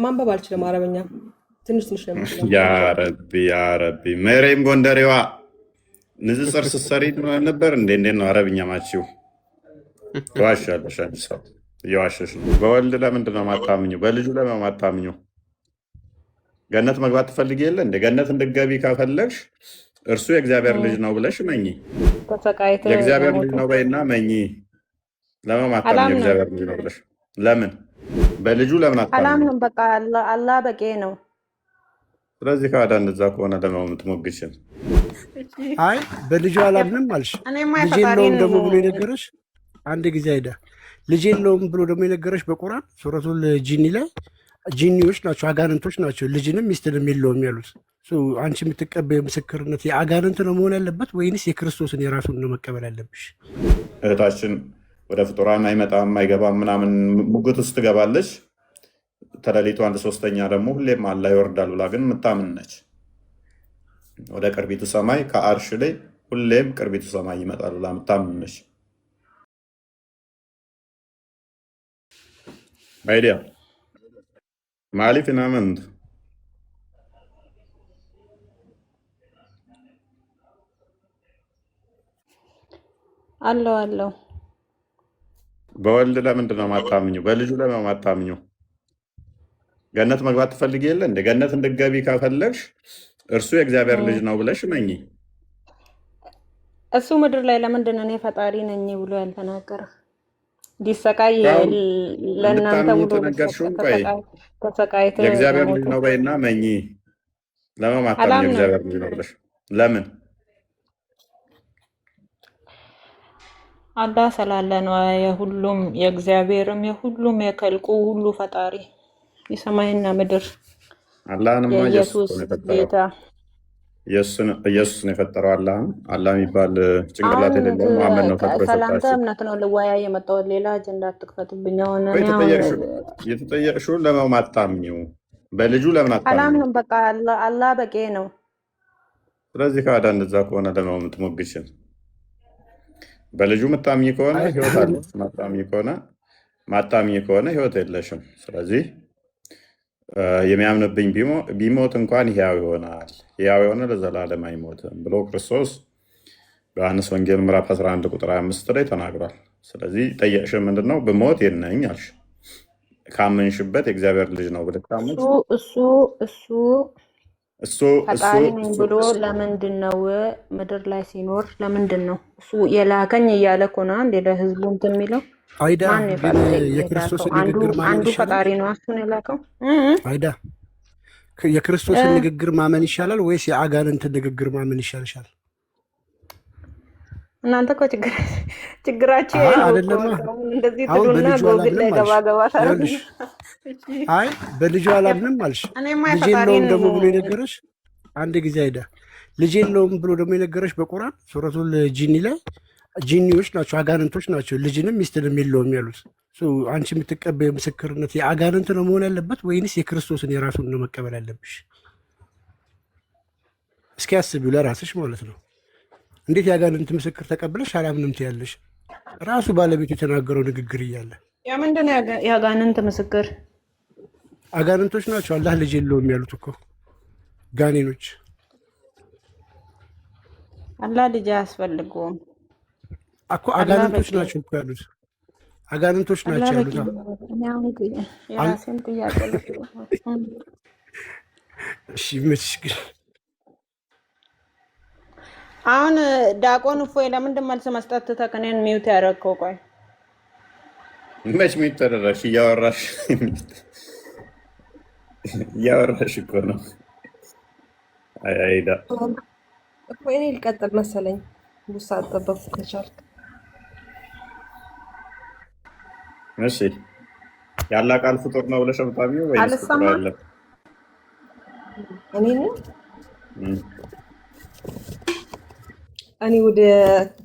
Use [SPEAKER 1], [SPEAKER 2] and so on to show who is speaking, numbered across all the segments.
[SPEAKER 1] ማንበብ አልችልም አረበኛ ትንሽ ትንሽ ነው የምችለው።
[SPEAKER 2] ያ ረቢ መሬም ጎንደሬዋ ንጽጽር ስትሰሪ ነበር እንዴ? እንዴት ነው አረብኛ ማችው? ዋሻለሽ አንቺ ሰው እየዋሸሽ ነው። በወልድ ለምንድን ነው ማታምኙ? በልጁ ለምን ማታምኙ? ገነት መግባት ትፈልጊ የለ እንደ ገነት እንድትገቢ ከፈለግሽ እርሱ የእግዚአብሔር ልጅ ነው ብለሽ መኝ። የእግዚአብሔር ልጅ ነው በይና መኝ። ለምን ማታምኙ? የእግዚአብሔር ልጅ ነው ብለሽ ለምን በልጁ ለምን አታምኙ?
[SPEAKER 3] አላምንም። በቃ አላህ በቂ ነው።
[SPEAKER 2] ስለዚህ ካዳ እንደዛ ከሆነ ለምን የምትሞግችን?
[SPEAKER 4] አይ በልጁ አላምንም አልሽ። ልጅ የለውም ደግሞ ብሎ የነገረሽ አንድ ጊዜ አይዳ ልጅ የለውም ብሎ ደግሞ የነገረሽ በቁርአን ሱረቱል ጂኒ ላይ ጂኒዎች ናቸው አጋንንቶች ናቸው ልጅንም ሚስትንም የለውም ያሉት። አንቺ የምትቀበየው ምስክርነት የአጋንንት ነው መሆን ያለበት ወይንስ የክርስቶስን የራሱን ነው መቀበል ያለብሽ?
[SPEAKER 2] እህታችን ወደ ፍጡራን አይመጣም አይገባም ምናምን ሙግት ውስጥ ትገባለች። ተለሊቱ 1/3 ደግሞ ሁሌም አላህ ይወርዳል ብላ ግን የምታምን ነች። ወደ ቅርቢቱ ሰማይ ከአርሽ ላይ ሁሌም ቅርቢቱ ሰማይ ይመጣል ብላ የምታምን ነች። አይዲያ ማሊ ፊናመንት
[SPEAKER 3] አለው
[SPEAKER 2] በወልድ ለምንድን ነው ማታምኙ? በልጁ ለምን ማታምኙ? ገነት መግባት ትፈልጊ የለ እንደ ገነት እንድትገቢ ከፈለግሽ እርሱ የእግዚአብሔር ልጅ ነው ብለሽ መኝ።
[SPEAKER 3] እሱ ምድር ላይ ለምንድን ነው እኔ ፈጣሪ ነኝ ብሎ ያልተናገረ? ሊሰቃይ ለእናንተ ብሎ
[SPEAKER 2] ተነገርሽውን? ቆይ የእግዚአብሔር ልጅ ነው በይና መኝ። ለምን ማታምኙ? የእግዚአብሔር ልጅ ነው ብለሽ ለምን?
[SPEAKER 3] አላህ ስላለ ነው። የሁሉም የእግዚአብሔርም የሁሉም የከልቁ ሁሉ ፈጣሪ የሰማይና ምድር
[SPEAKER 2] አላህንማ
[SPEAKER 3] የኢየሱስ ጌታ
[SPEAKER 2] ኢየሱስ ነው የፈጠረው። አላህ የሚባል ጭንቅላት የሌለው ማመን ነው ፈጥሮ
[SPEAKER 3] ሰላምታ እምነት ነው። ልወያ የመጣሁት ሌላ አጀንዳ አትክፈትብኝ። ሆነ
[SPEAKER 2] የተጠየቅሽውን ለምን አታምኚው? በልጁ ለምን አታምኚው?
[SPEAKER 3] አላምንም። በቃ አላህ በቂ ነው።
[SPEAKER 2] ስለዚህ ካዳ እንደዛ ከሆነ ለምን የምትሞግችን? በልጁ ምታምኚ ከሆነ ህይወት አለ፣ ማታምኚ ከሆነ ህይወት የለሽም። ስለዚህ የሚያምንብኝ ቢሞት እንኳን ሕያው ይሆናል፣ ሕያው የሆነ ለዘላለም አይሞትም ብሎ ክርስቶስ በዮሐንስ ወንጌል ምዕራፍ 11 ቁጥር 25 ላይ ተናግሯል። ስለዚህ ጠየቅሽ ምንድን ነው? ብሞት የነኝ አልሽ። ካመንሽበት የእግዚአብሔር ልጅ ነው ብለሽ ካመንሽ
[SPEAKER 3] እሱ ፈጣሪ ነኝ ብሎ ለምንድን ነው ምድር ላይ ሲኖር ለምንድን ነው እሱ የላከኝ እያለ እኮ ነው እንደ ለህዝቡ እንትን የሚለው?
[SPEAKER 4] አይዳ የክርስቶስን ንግግር ማመን
[SPEAKER 3] አንዱ ፈጣሪ ነው እሱን የላከው።
[SPEAKER 4] አይዳ የክርስቶስን ንግግር ማመን ይሻላል ወይስ የአጋንንትን ንግግር ማመን ይሻልሻል?
[SPEAKER 3] እናንተ እኮ ችግራችሁ
[SPEAKER 4] አይደለም።
[SPEAKER 3] እንደዚህ ትሉና ጎግል ላይ ገባ ታረጉ።
[SPEAKER 4] አይ በልጁ አላምንም አልሽ። ልጅ የለውም ደግሞ ብሎ የነገረሽ አንድ ጊዜ አይዳ ልጅ የለውም ብሎ ደግሞ የነገረሽ በቁርአን ሱረቱል ጂኒ ላይ ጂኒዎች ናቸው አጋንንቶች ናቸው ልጅንም ሚስትንም የለውም ያሉት። አንቺ የምትቀበየው ምስክርነት የአጋንንት ነው መሆን ያለበት ወይንስ የክርስቶስን የራሱን ነው መቀበል ያለብሽ? እስኪ አስቢው ለራስሽ ማለት ነው። እንዴት የአጋንንት ምስክር ተቀብለሽ አላምንም ትያለሽ? ራሱ ባለቤቱ የተናገረው ንግግር እያለ
[SPEAKER 3] ያ ምንድን ነው የአጋንንት ምስክር?
[SPEAKER 4] አጋንንቶች ናቸው አላህ ልጅ የለውም ያሉት እኮ ጋኔኖች።
[SPEAKER 3] አላህ ልጅ አያስፈልገውም
[SPEAKER 4] እኮ አጋንንቶች ናቸው እኮ ያሉት። አጋንንቶች ናቸው ያሉት።
[SPEAKER 3] የራሴን ጥያቄ
[SPEAKER 4] እሺ መችሽ ግን
[SPEAKER 3] አሁን ዲያቆን እፎይ ለምንድን መልስ መስጠት ተከነን ሚውት ያደረግከው? ቆይ
[SPEAKER 2] መች ሚውት ተደረግሽ? እያወራሽ እኮ ነው። አይዳ
[SPEAKER 1] እፎይ እኔ ልቀጥል መሰለኝ። ቡሳ አጠበቅኩ ከቻልክ።
[SPEAKER 2] እሺ ያላ ቃል ፍጡር ነው ብለሽ አምጣሚው ወይስ ፍጡር አለ?
[SPEAKER 1] እኔ ወደ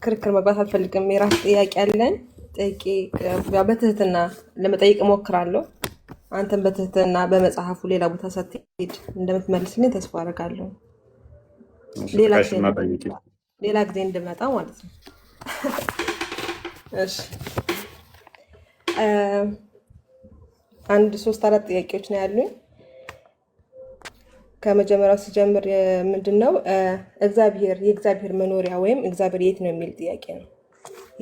[SPEAKER 1] ክርክር መግባት አልፈልግም። የራስ ጥያቄ አለን። በትህትና ለመጠየቅ እሞክራለሁ። አንተም በትህትና በመጽሐፉ ሌላ ቦታ ሳትሄድ እንደምትመልስልኝ ተስፋ አደርጋለሁ። ሌላ ጊዜ እንድመጣ ማለት ነው። እሺ አንድ 3-4 ጥያቄዎች ነው ያሉኝ። ከመጀመሪያው ስጀምር ምንድነው የእግዚአብሔር መኖሪያ ወይም እግዚአብሔር የት ነው የሚል ጥያቄ ነው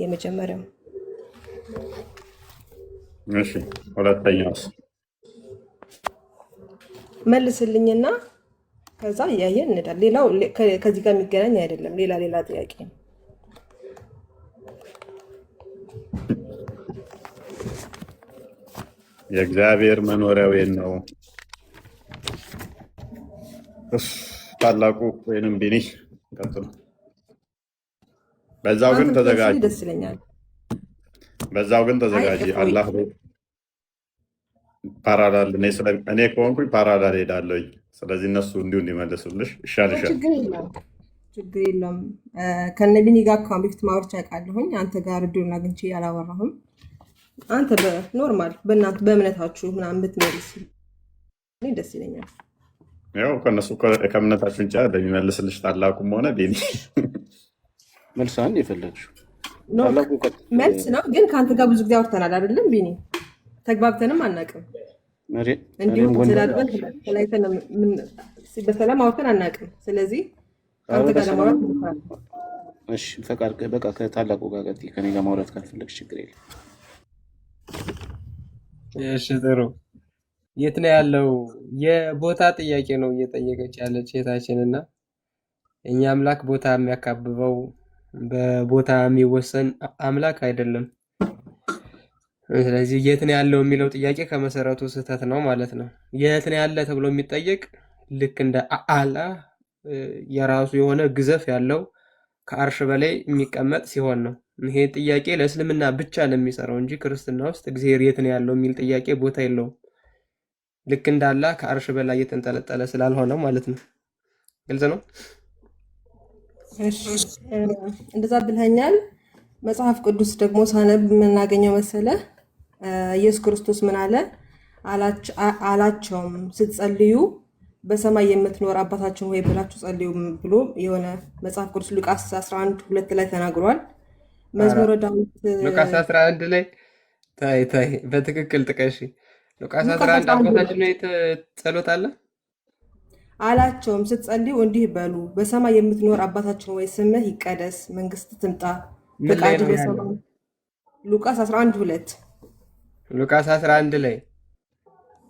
[SPEAKER 1] የመጀመሪያው።
[SPEAKER 2] እሺ ሁለተኛውስ?
[SPEAKER 1] መልስልኝና ከዛ እያየን እንሄዳለን። ሌላው ከዚህ ጋር የሚገናኝ አይደለም፣ ሌላ ጥያቄ ነው።
[SPEAKER 2] የእግዚአብሔር መኖሪያው የት ነው? ታላቁ ወይንም ቢኒ ቀጥሉ። በዛው ግን ተዘጋጅ፣
[SPEAKER 1] ደስ ይለኛል።
[SPEAKER 2] በዛው ግን ተዘጋጅ። አላህ ፓራላል እኔ ከሆንኩኝ ፓራላል ሄዳለሁኝ። ስለዚህ እነሱ እንዲመልሱልሽ ይሻልሻል።
[SPEAKER 1] ችግር የለም። ከነቢኒ ጋር ከአሁን በፊት ማውራት ያውቃለሁኝ። አንተ ጋር እድሉን አግኝቼ አላወራሁም። አንተ በኖርማል በእናንተ በእምነታችሁ ምናምን ብትመልስ ደስ ይለኛል።
[SPEAKER 2] ያው ከእነሱ ከእምነታችሁ እንጂ እንደሚመልስልሽ ታላቁም ሆነ ቢኒ
[SPEAKER 4] መልስ አንድ የፈለግሽው
[SPEAKER 1] መልስ ነው። ግን ከአንተ ጋር ብዙ ጊዜ አውርተናል አይደለም ቢኒ? ተግባብተንም አናውቅም። እንዲሁም ተላልበን ተለያይተን በሰላም አውርተን አናውቅም። ስለዚህ ከአንተ ጋር ለማውራት
[SPEAKER 4] እሺ፣ ፈቃድ በቃ ከታላቁ ጋር ቀጥይ። ከኔ ጋር ማውራት ካልፈለግሽ ችግር የለም።
[SPEAKER 5] እሺ ጥሩ። የት ነው ያለው? የቦታ ጥያቄ ነው እየጠየቀች ያለች እህታችን እና እኛ አምላክ ቦታ የሚያካብበው በቦታ የሚወሰን አምላክ አይደለም። ስለዚህ የት ነው ያለው የሚለው ጥያቄ ከመሰረቱ ስህተት ነው ማለት ነው። የት ነው ያለ ተብሎ የሚጠየቅ ልክ እንደ አላህ የራሱ የሆነ ግዘፍ ያለው ከአርሽ በላይ የሚቀመጥ ሲሆን ነው። ይሄ ጥያቄ ለእስልምና ብቻ ነው የሚሰራው እንጂ ክርስትና ውስጥ እግዚአብሔር የት ነው ያለው የሚል ጥያቄ ቦታ የለውም። ልክ እንደ አላህ ከአርሽ በላይ የተንጠለጠለ ስላልሆነ ማለት ነው። ግልጽ ነው።
[SPEAKER 1] እንደዛ ብለኛል። መጽሐፍ ቅዱስ ደግሞ ሳነብ የምናገኘው መሰለ ኢየሱስ ክርስቶስ ምን አለ አላቸውም ስትጸልዩ በሰማይ የምትኖር አባታችን ሆይ ብላችሁ ጸልዩ ብሎ የሆነ መጽሐፍ ቅዱስ ሉቃስ 11:2 ላይ ተናግሯል። መዝሙረ ዳዊት
[SPEAKER 5] ሉቃስ 11 ላይ ታይ በትክክል ጥቀሺ። ሉቃስ 11 አባታችን ሆይ ጸሎት አለ
[SPEAKER 1] አላቸውም ስትጸልዩ እንዲህ በሉ በሰማይ የምትኖር አባታችን ሆይ ስምህ ይቀደስ፣ መንግስት ትምጣ፣ ፈቃድህ በሰማይ። ሉቃስ 11:2
[SPEAKER 5] ሉቃስ 11 ላይ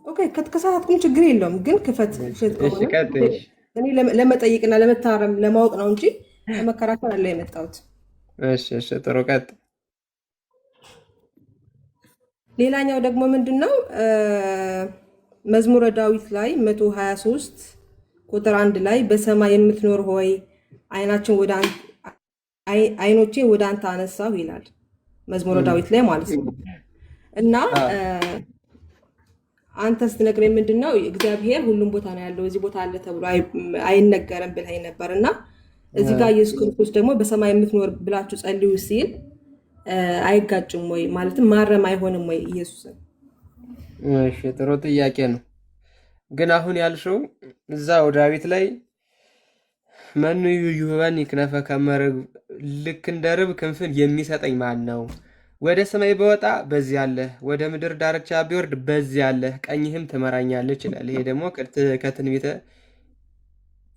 [SPEAKER 1] ኦኬ። ከተከሳተኩም ችግር የለውም ግን ክፈት እኔ ለመጠየቅና ለመታረም ለማወቅ ነው እንጂ ለመከራከር አለ የመጣሁት።
[SPEAKER 5] እሺ ጥሩ ቀጥ።
[SPEAKER 1] ሌላኛው ደግሞ ምንድነው መዝሙረ ዳዊት ላይ 123 ቁጥር 1 ላይ በሰማይ የምትኖር ሆይ አይኖቼን ወደ አንተ አነሳሁ ይላል መዝሙረ ዳዊት ላይ ማለት ነው። እና አንተ ስትነግረኝ ምንድነው እግዚአብሔር ሁሉም ቦታ ነው ያለው እዚህ ቦታ አለ ተብሎ አይነገርም ብለኸኝ ነበር። እና እዚህ ጋር ኢየሱስ ክርስቶስ ደግሞ በሰማይ የምትኖር ብላችሁ ጸልዩ ሲል አይጋጭም ወይ? ማለትም ማረም አይሆንም ወይ ኢየሱስን?
[SPEAKER 5] እሺ ጥሩ ጥያቄ ነው። ግን አሁን ያልሽው እዛው ዳዊት ላይ መኑ ይሁበኒ ክነፈ ከመ ርግብ፣ ልክ እንደ ርብ ክንፍን የሚሰጠኝ ማን ነው? ወደ ሰማይ በወጣ በዚያ አለ፣ ወደ ምድር ዳርቻ ቢወርድ በዚያ አለ፣ ቀኝህም ትመራኛለች ይላል። ይሄ ደግሞ ከትንቢተ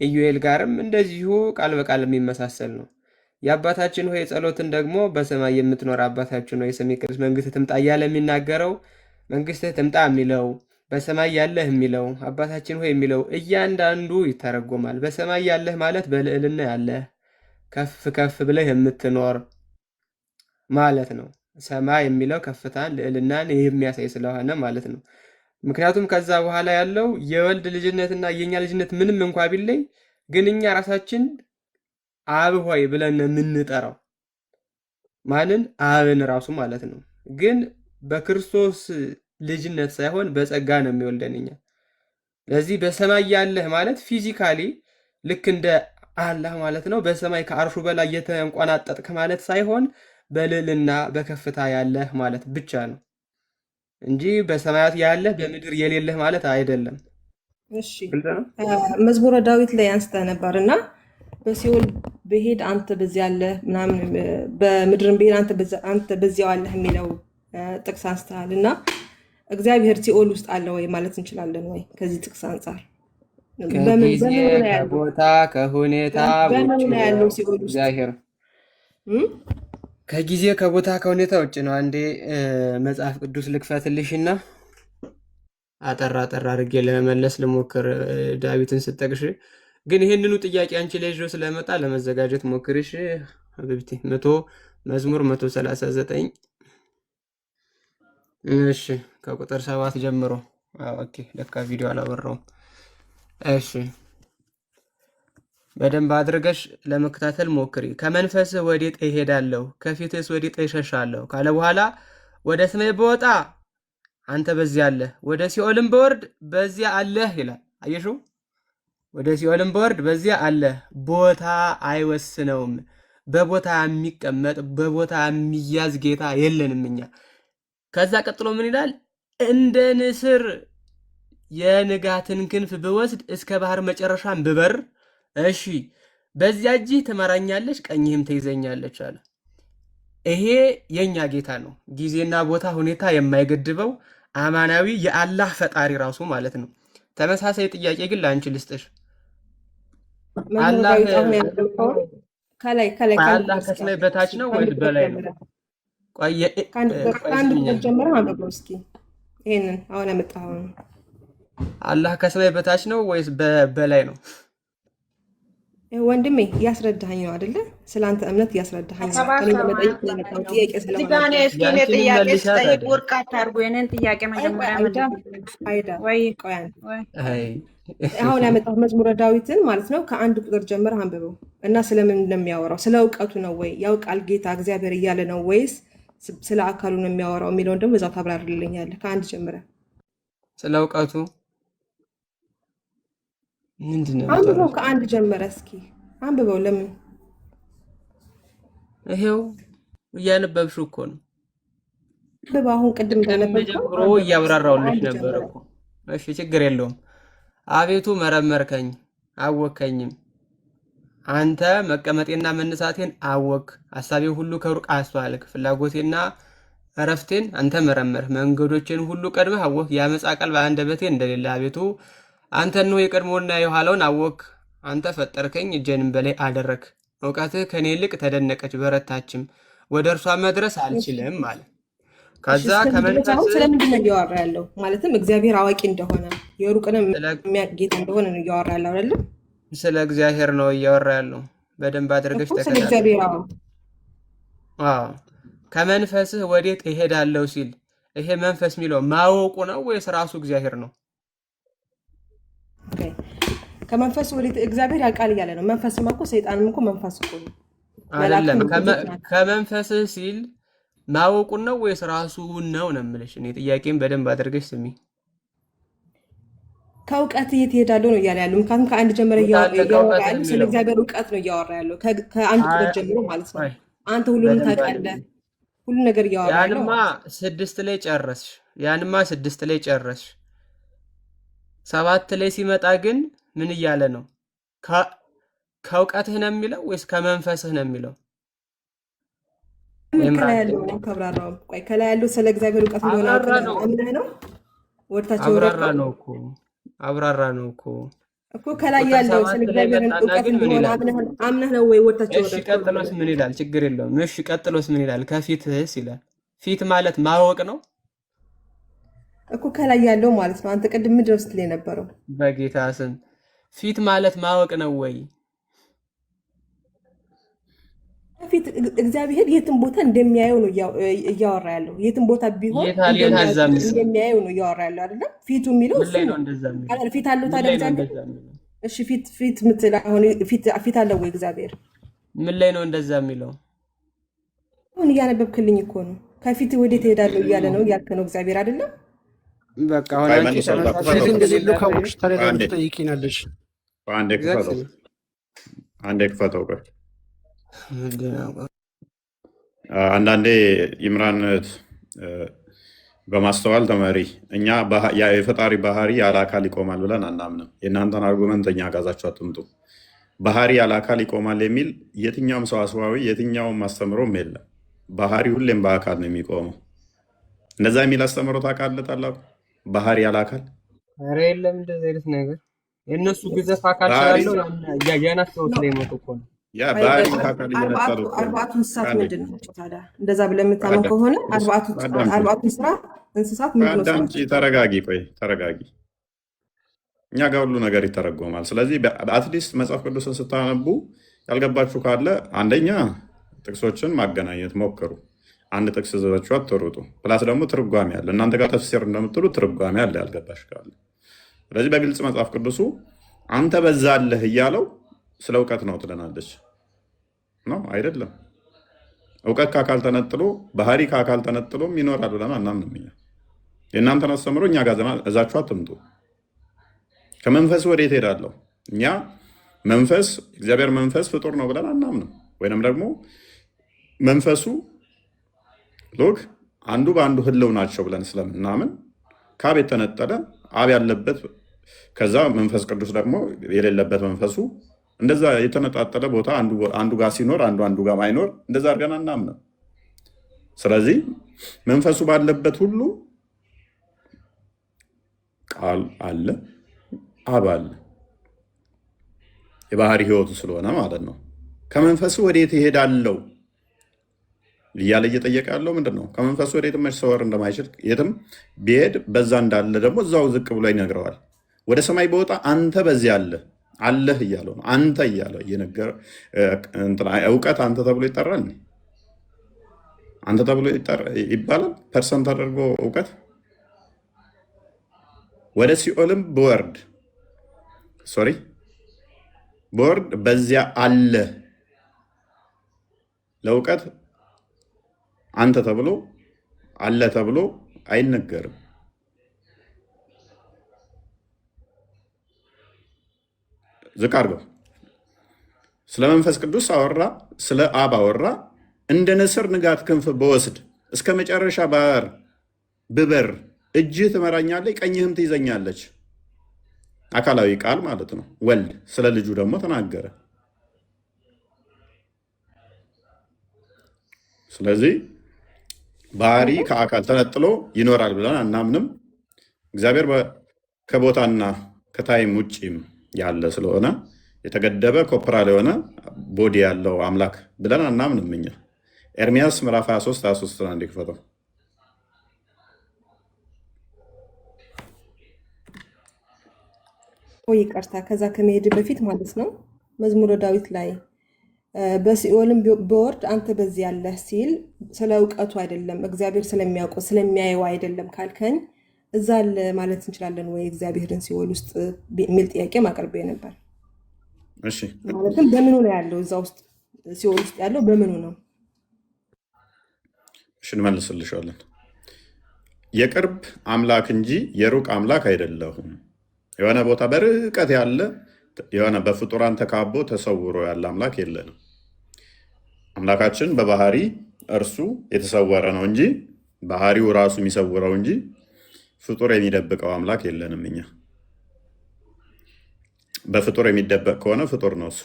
[SPEAKER 5] ኢዩኤል ጋርም እንደዚሁ ቃል በቃል የሚመሳሰል ነው። የአባታችን ሆይ ጸሎትን ደግሞ በሰማይ የምትኖር አባታችን ሆይ ስምህ ይቀደስ፣ መንግስትህ ትምጣ እያለ የሚናገረው መንግስትህ ትምጣ የሚለው በሰማይ ያለህ የሚለው አባታችን ሆይ የሚለው እያንዳንዱ ይተረጎማል። በሰማይ ያለህ ማለት በልዕልና ያለህ ከፍ ከፍ ብለህ የምትኖር ማለት ነው። ሰማይ የሚለው ከፍታን ልዕልናን የሚያሳይ ስለሆነ ማለት ነው። ምክንያቱም ከዛ በኋላ ያለው የወልድ ልጅነትና የኛ ልጅነት ምንም እንኳ ቢለይ ግን እኛ ራሳችን አብ ሆይ ብለን የምንጠራው ማንን? አብን ራሱ ማለት ነው። ግን በክርስቶስ ልጅነት ሳይሆን በጸጋ ነው የሚወልደን እኛ። ለዚህ በሰማይ ያለህ ማለት ፊዚካሊ ልክ እንደ አላህ ማለት ነው። በሰማይ ከአርሹ በላይ የተንቆናጠጥክ ማለት ሳይሆን በልዕልና በከፍታ ያለህ ማለት ብቻ ነው እንጂ በሰማያት ያለህ በምድር የሌለህ ማለት አይደለም።
[SPEAKER 1] እሺ መዝሙረ ዳዊት ላይ አንስተ ነበርና በሲኦል ብሄድ አንተ በዚያ አለህ ምናምን፣ በምድርም ብሄድ አንተ በዚያው አለህ የሚለው ጥቅስ አንስተሃል። እና እግዚአብሔር ሲኦል ውስጥ አለ ወይ ማለት እንችላለን ወይ? ከዚህ ጥቅስ አንጻር
[SPEAKER 5] ከጊዜ ከቦታ ከሁኔታ
[SPEAKER 1] በምን
[SPEAKER 5] ውጭ
[SPEAKER 1] ነው ያለው ሲኦል ውስጥ?
[SPEAKER 5] እግዚአብሔር ከጊዜ ከቦታ ከሁኔታ ውጭ ነው። አንዴ መጽሐፍ ቅዱስ ልክፈትልሽና አጠራ አጠራ አድርጌ ለመመለስ ልሞክር። ዳዊትን ስጠቅሽ ግን ይህንኑ ጥያቄ አንቺ ላይ ይዤው ስለመጣ ለመዘጋጀት ሞክርሽ ሀቢብቲ። መዝሙር 139 እሺ ከቁጥር 7 ጀምሮ። ኦኬ ለካ ቪዲዮ አላበራውም። እሺ በደንብ አድርገሽ ለመከታተል ሞክሪ። ከመንፈስህ ወዴት እሄዳለሁ? ከፊትህስ ወዴት እሸሻለሁ? ካለ በኋላ ወደ ሰማይ ብወጣ አንተ በዚያ አለህ፣ ወደ ሲኦልም ብወርድ በዚያ አለህ ይላል። አየሽው? ወደ ሲኦልም ብወርድ በዚያ አለህ። ቦታ አይወስነውም። በቦታ የሚቀመጥ በቦታ የሚያዝ ጌታ የለንም እኛ። ከዛ ቀጥሎ ምን ይላል? እንደ ንስር የንጋትን ክንፍ ብወስድ እስከ ባህር መጨረሻም ብበር፣ እሺ በዚያ እጅህ ትመራኛለች፣ ቀኝህም ትይዘኛለች አለ። ይሄ የኛ ጌታ ነው። ጊዜና ቦታ ሁኔታ የማይገድበው አማናዊ የአላህ ፈጣሪ ራሱ ማለት ነው። ተመሳሳይ ጥያቄ ግን ለአንቺ ልስጥሽ። አላህ ከሰማይ በታች ነው ወይስ በላይ ነው?
[SPEAKER 1] ከአንድ ቁጥር ጀምረህ አንብበው እስኪ ይሄንን አሁን ያመጣኸው።
[SPEAKER 5] አላህ ከሰማይ በታች ነው ወይስ በላይ ነው?
[SPEAKER 1] ወንድሜ እያስረዳኸኝ ነው አይደለ? ስለአንተ እምነት እያስረዳኸኝ ነው። እኔ ለመጠየቅ ነው የመጣሁት ጥያቄ ስለሆነ
[SPEAKER 3] ጥያቄ ስጠይቅ ውድቅ አታድርጉ። የእኔን ጥያቄ መጀመሪያ
[SPEAKER 1] አሁን ያመጣሁት መዝሙረ ዳዊትን ማለት ነው ከአንድ ቁጥር ጀምረህ አንብበው እና ስለምን እንደሚያወራው ስለ እውቀቱ ነው ወይ ያውቃል ጌታ እግዚአብሔር እያለ ነው ወይስ ስለ አካሉ ነው የሚያወራው የሚለውን ደግሞ እዛው ታብራርልኛለህ። ከአንድ ጀምረህ
[SPEAKER 5] ስለ እውቀቱ ምንድነው?
[SPEAKER 1] አንብበው ከአንድ ጀምረህ እስኪ አንብበው። ለምን
[SPEAKER 5] ይሄው እያነበብሽው እኮ ነው።
[SPEAKER 1] አንብበው። አሁን ቅድም
[SPEAKER 5] ጀምሮ እያብራራሁልሽ ነበር እኮ። እሺ ችግር የለውም። አቤቱ መረመርከኝ አወከኝም፣ አንተ መቀመጤና መነሳቴን አወክ። ሐሳቤን ሁሉ ከሩቅ አስተዋልክ፣ ፍላጎቴና እረፍቴን አንተ መረመርህ። መንገዶችን ሁሉ ቀድመህ አወክ፣ የዓመፃ ቃል በአንደበቴ እንደሌለ። አቤቱ አንተ ነው የቀድሞና የኋላውን አወክ። አንተ ፈጠርከኝ፣ እጄንም በላይ አደረክ። እውቀትህ ከኔ ይልቅ ተደነቀች በረታችም፣ ወደ እርሷ መድረስ አልችልም አለ። ከዛ ከመንፈስ
[SPEAKER 1] ስለምንድን ነው እያወራ ያለው? ማለትም እግዚአብሔር አዋቂ እንደሆነ የሩቅንም የሚያውቅ ጌታ እንደሆነ ነው እያወራ ያለው አይደለም?
[SPEAKER 5] ስለ እግዚአብሔር ነው እያወራ ያለው። በደንብ አድርገሽ ተከታተል። ከመንፈስህ ወዴት እሄዳለሁ ሲል ይሄ መንፈስ የሚለው ማወቁ ነው ወይስ ራሱ እግዚአብሔር ነው?
[SPEAKER 1] ከመንፈስ ወዴት እግዚአብሔር ያውቃል እያለ ነው። መንፈስማ እኮ ሰይጣንም እኮ መንፈስ እኮ ነው
[SPEAKER 5] አይደለም። ከመንፈስህ ሲል ማወቁን ነው ወይስ ራሱን ነው ነው የምልሽ። እኔ ጥያቄን በደንብ አድርገሽ ስሚ።
[SPEAKER 1] ከእውቀት የት እሄዳለሁ ነው እያለ ያለው። ምክንያቱም ከአንድ ጀምሮ እያወራ ያለው ስለ እግዚአብሔር እውቀት ነው እያወራ ያለው ከአንድ ቁጥር ጀምሮ ማለት ነው። አንተ ሁሉንም ታውቃለህ፣ ሁሉ ነገር እያወራ ያለው።
[SPEAKER 5] ያንማ 6 ላይ ጨረስሽ። 6 ላይ ጨረስሽ። 7 ላይ ሲመጣ ግን ምን እያለ ነው? ከእውቀትህ ነው የሚለው ወይስ ከመንፈስህ ነው የሚለው?
[SPEAKER 1] ከላይ ያለው ነው ከብራራው። ቆይ ከላይ ያለው ስለ እግዚአብሔር እውቀት እንደሆነ አምነህ ነው ወርታቸው
[SPEAKER 5] አብራራ ነው
[SPEAKER 1] እኮ ከላይ ያለው ስለ እግዚአብሔር እውቀት እንደሆነ አምነህ ነው ወይ ወርታቸው?
[SPEAKER 5] እሺ ቀጥሎስ ምን ይላል? ችግር የለውም። እሺ ቀጥሎስ ምን ይላል? ከፊትህስ ይላል። ፊት ማለት ማወቅ ነው
[SPEAKER 1] እኮ ከላይ ያለው ማለት ነው። አንተ ቅድም ምንድን ነው ስትል የነበረው?
[SPEAKER 5] በጌታ ስም ፊት ማለት ማወቅ ነው ወይ?
[SPEAKER 1] ፊት እግዚአብሔር የትም ቦታ እንደሚያየው ነው እያወራ ያለው። የትም ቦታ ቢሆን እንደሚያየው ነው እያወራ ያለው አይደለም? ፊቱ የሚለው እሱ ነው። ፊት አለው ታዲያ እግዚአብሔር? እሺ ፊት ምትል አሁን ፊት አለው ወይ እግዚአብሔር?
[SPEAKER 5] ምን ላይ ነው እንደዛ የሚለው?
[SPEAKER 1] አሁን እያነበብክልኝ እኮ ነው። ከፊት ወዴት እሄዳለሁ እያለ ነው እያልክ ነው እግዚአብሔር አይደለም?
[SPEAKER 5] በቃ አሁን አንቺ
[SPEAKER 4] እንደሌለው ካወቅሽ ታዲያ ትጠይቂናለሽ።
[SPEAKER 2] አንዴ ክፈተው። አንዳንዴ ኢምራን በማስተዋል ተመሪ። እኛ የፈጣሪ ባህሪ ያለ አካል ይቆማል ብለን አናምንም። የእናንተን አርጉመንት እኛ ጋዛችሁ አትምጡ። ባህሪ ያለ አካል ይቆማል የሚል የትኛውም ሰዋስዋዊ የትኛውም አስተምሮም የለም። ባህሪ ሁሌም በአካል ነው የሚቆመው። እንደዛ የሚል አስተምሮ ታውቃለህ? ታላቁ ባህሪ ያለ አካል
[SPEAKER 5] ኧረ የለም እንደዚህ አይነት ነገር። የእነሱ ግዘፍ አካል
[SPEAKER 2] ባህሪ
[SPEAKER 5] ስላለው ያናቸው ስለሚመጡ እኮ ነው።
[SPEAKER 2] ያ ባህሪ ከአካል እየነጠሉ
[SPEAKER 1] አርባዕቱ እንስሳት ምንድን ናቸው ታዲያ? እንደዛ ብለህ የምታምን ከሆነ አርባዕቱ እንስሳት ምንድን ነው
[SPEAKER 2] አዳምጪ፣
[SPEAKER 1] ስማቸው?
[SPEAKER 2] ተረጋጊ፣ ቆይ ተረጋጊ። እኛ ጋር ሁሉ ነገር ይተረጎማል። ስለዚህ አትሊስት መጽሐፍ ቅዱስን ስታነቡ ያልገባችሁ ካለ አንደኛ ጥቅሶችን ማገናኘት ሞክሩ። አንድ ጥቅስ ይዛችሁ አትሩጡ። ፕላስ ደግሞ ትርጓሜ አለ። እናንተ ጋር ተፍሲር እንደምትሉ ትርጓሜ አለ ያልገባሽ ካለ። ስለዚህ በግልጽ መጽሐፍ ቅዱሱ አንተ በዛለህ እያለው ስለ እውቀት ነው ትለናለች። ነው አይደለም? እውቀት ከአካል ተነጥሎ ባህሪ ከአካል ተነጥሎም ይኖራል ብለን አናምንም። እኛ የእናንተን አስተምሮ እኛ ጋር እዛችሁ አትምጡ። ከመንፈስ ወዴት ሄዳለሁ? እኛ መንፈስ እግዚአብሔር መንፈስ ፍጡር ነው ብለን አናምንም። ወይንም ደግሞ መንፈሱ ሎክ አንዱ በአንዱ ህልው ናቸው ብለን ስለምናምን ከአብ የተነጠለ አብ ያለበት ከዛ መንፈስ ቅዱስ ደግሞ የሌለበት መንፈሱ እንደዛ የተነጣጠለ ቦታ አንዱ ጋር ሲኖር አንዱ ጋር ማይኖር እንደዛ አድርገን አናምንም። ስለዚህ መንፈሱ ባለበት ሁሉ ቃል አለ፣ አብ አለ። የባህሪ ህይወቱ ስለሆነ ማለት ነው። ከመንፈሱ ወዴት ይሄዳለው እያለ እየጠየቀ ያለው ምንድን ነው? ከመንፈሱ ወዴት መሰወር እንደማይችል የትም ቢሄድ በዛ እንዳለ ደግሞ እዛው ዝቅ ብሎ ይነግረዋል። ወደ ሰማይ በወጣ አንተ በዚህ አለህ እያለው ነው። አንተ እያለ እየነገረ እውቀት አንተ ተብሎ ይጠራል። አንተ ተብሎ ይባላል። ፐርሰን ተደርጎ እውቀት ወደ ሲኦልም በወርድ በዚያ አለ ለእውቀት አንተ ተብሎ አለ ተብሎ አይነገርም። ዝቅ አድርገው ስለ መንፈስ ቅዱስ አወራ፣ ስለ አብ አወራ። እንደ ንስር ንጋት ክንፍ በወስድ እስከ መጨረሻ ባህር ብበር እጅህ ትመራኛለች፣ ቀኝህም ትይዘኛለች። አካላዊ ቃል ማለት ነው። ወልድ ስለ ልጁ ደግሞ ተናገረ። ስለዚህ ባህሪ ከአካል ተነጥሎ ይኖራል ብለን አናምንም። እግዚአብሔር ከቦታና ከታይም ውጭም ያለ ስለሆነ የተገደበ ኮፕራል የሆነ ቦዲ ያለው አምላክ ብለን አናምንም እኛ። ኤርሚያስ ምዕራፍ 23 አንድ ክፈተው።
[SPEAKER 1] ይቅርታ፣ ከዛ ከመሄድ በፊት ማለት ነው መዝሙረ ዳዊት ላይ በሲኦልም በወርድ አንተ በዚህ ያለህ ሲል ስለ እውቀቱ አይደለም፣ እግዚአብሔር ስለሚያውቀው ስለሚያየው አይደለም ካልከኝ እዛ አለ ማለት እንችላለን ወይ እግዚአብሔርን ሲኦል ውስጥ የሚል ጥያቄ ማቅረቤ ነበር።
[SPEAKER 2] እሺ፣
[SPEAKER 1] ማለትም በምኑ ነው ያለው? እዛ ውስጥ ሲኦል ውስጥ ያለው በምኑ ነው?
[SPEAKER 2] እሺ፣ እንመልስልሻለን። የቅርብ አምላክ እንጂ የሩቅ አምላክ አይደለሁም። የሆነ ቦታ በርቀት ያለ የሆነ በፍጡራን ተካቦ ተሰውሮ ያለ አምላክ የለንም። አምላካችን በባህሪ እርሱ የተሰወረ ነው እንጂ ባህሪው ራሱ የሚሰውረው እንጂ ፍጡር የሚደብቀው አምላክ የለንም። እኛ በፍጡር የሚደበቅ ከሆነ ፍጡር ነው እሱ።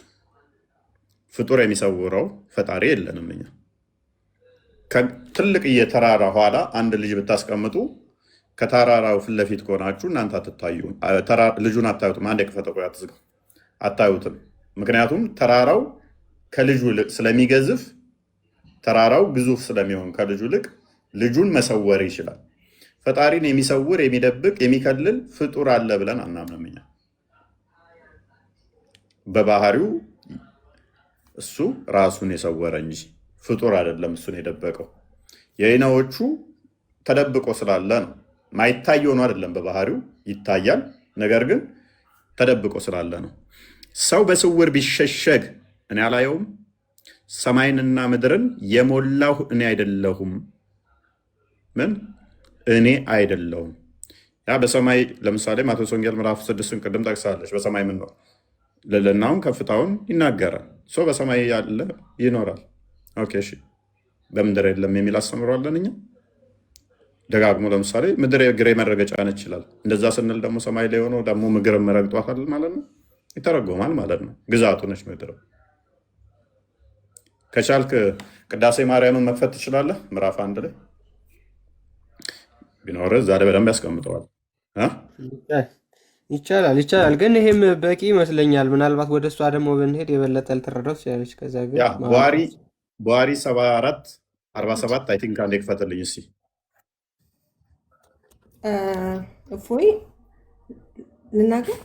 [SPEAKER 2] ፍጡር የሚሰውረው ፈጣሪ የለንም። እኛ ከትልቅ የተራራ ኋላ አንድ ልጅ ብታስቀምጡ ከተራራው ፊት ለፊት ከሆናችሁ እናንተ አትታዩም። ልጁን አታዩትም። አንድ የክፈተ ቆይ አትዝጋ፣ አታዩትም። ምክንያቱም ተራራው ከልጁ ልቅ ስለሚገዝፍ፣ ተራራው ግዙፍ ስለሚሆን ከልጁ ልቅ ልጁን መሰወር ይችላል። ፈጣሪን የሚሰውር የሚደብቅ የሚከልል ፍጡር አለ ብለን አናምንም እኛ። በባህሪው እሱ ራሱን የሰወረ እንጂ ፍጡር አይደለም እሱን የደበቀው። የይናዎቹ ተደብቆ ስላለ ነው። ማይታይ ሆኖ አይደለም፣ በባህሪው ይታያል። ነገር ግን ተደብቆ ስላለ ነው። ሰው በስውር ቢሸሸግ እኔ አላየውም፣ ሰማይንና ምድርን የሞላሁ እኔ አይደለሁም። ምን እኔ አይደለሁም? ያ በሰማይ ለምሳሌ ማቴዎስ ወንጌል ምዕራፍ 6 ቅድም ጠቅሳለች። በሰማይ ምን ነው ልዕልናውን ከፍታውን ይናገራል። ሰው በሰማይ ያለ ይኖራል። ኦኬ እሺ፣ በምድር የለም የሚል አስተምሯለን እኛ ደጋግሞ። ለምሳሌ ምድር የእግሬ መረገጫ ነች ይችላል። እንደዛ ስንል ደግሞ ሰማይ ላይ ሆኖ ደግሞ ምግርም መረግጧታል ማለት ነው፣ ይተረጎማል ማለት ነው። ግዛቱ ነች ምድር። ከቻልክ ቅዳሴ ማርያምን መክፈት ትችላለህ። ምዕራፍ 1 ላይ ቢኖር እዛ ላይ በደንብ ያስቀምጠዋል።
[SPEAKER 5] ይቻላል። ግን ይሄም በቂ ይመስለኛል። ምናልባት ወደ እሷ ደግሞ ብንሄድ የበለጠ ልትረዳው ትችላለች። ከዛ ግን
[SPEAKER 2] ቡሃሪ 74:47 አይ ቲንክ አንዴ ክፈትልኝ እስኪ።
[SPEAKER 1] እፎይ ልናገር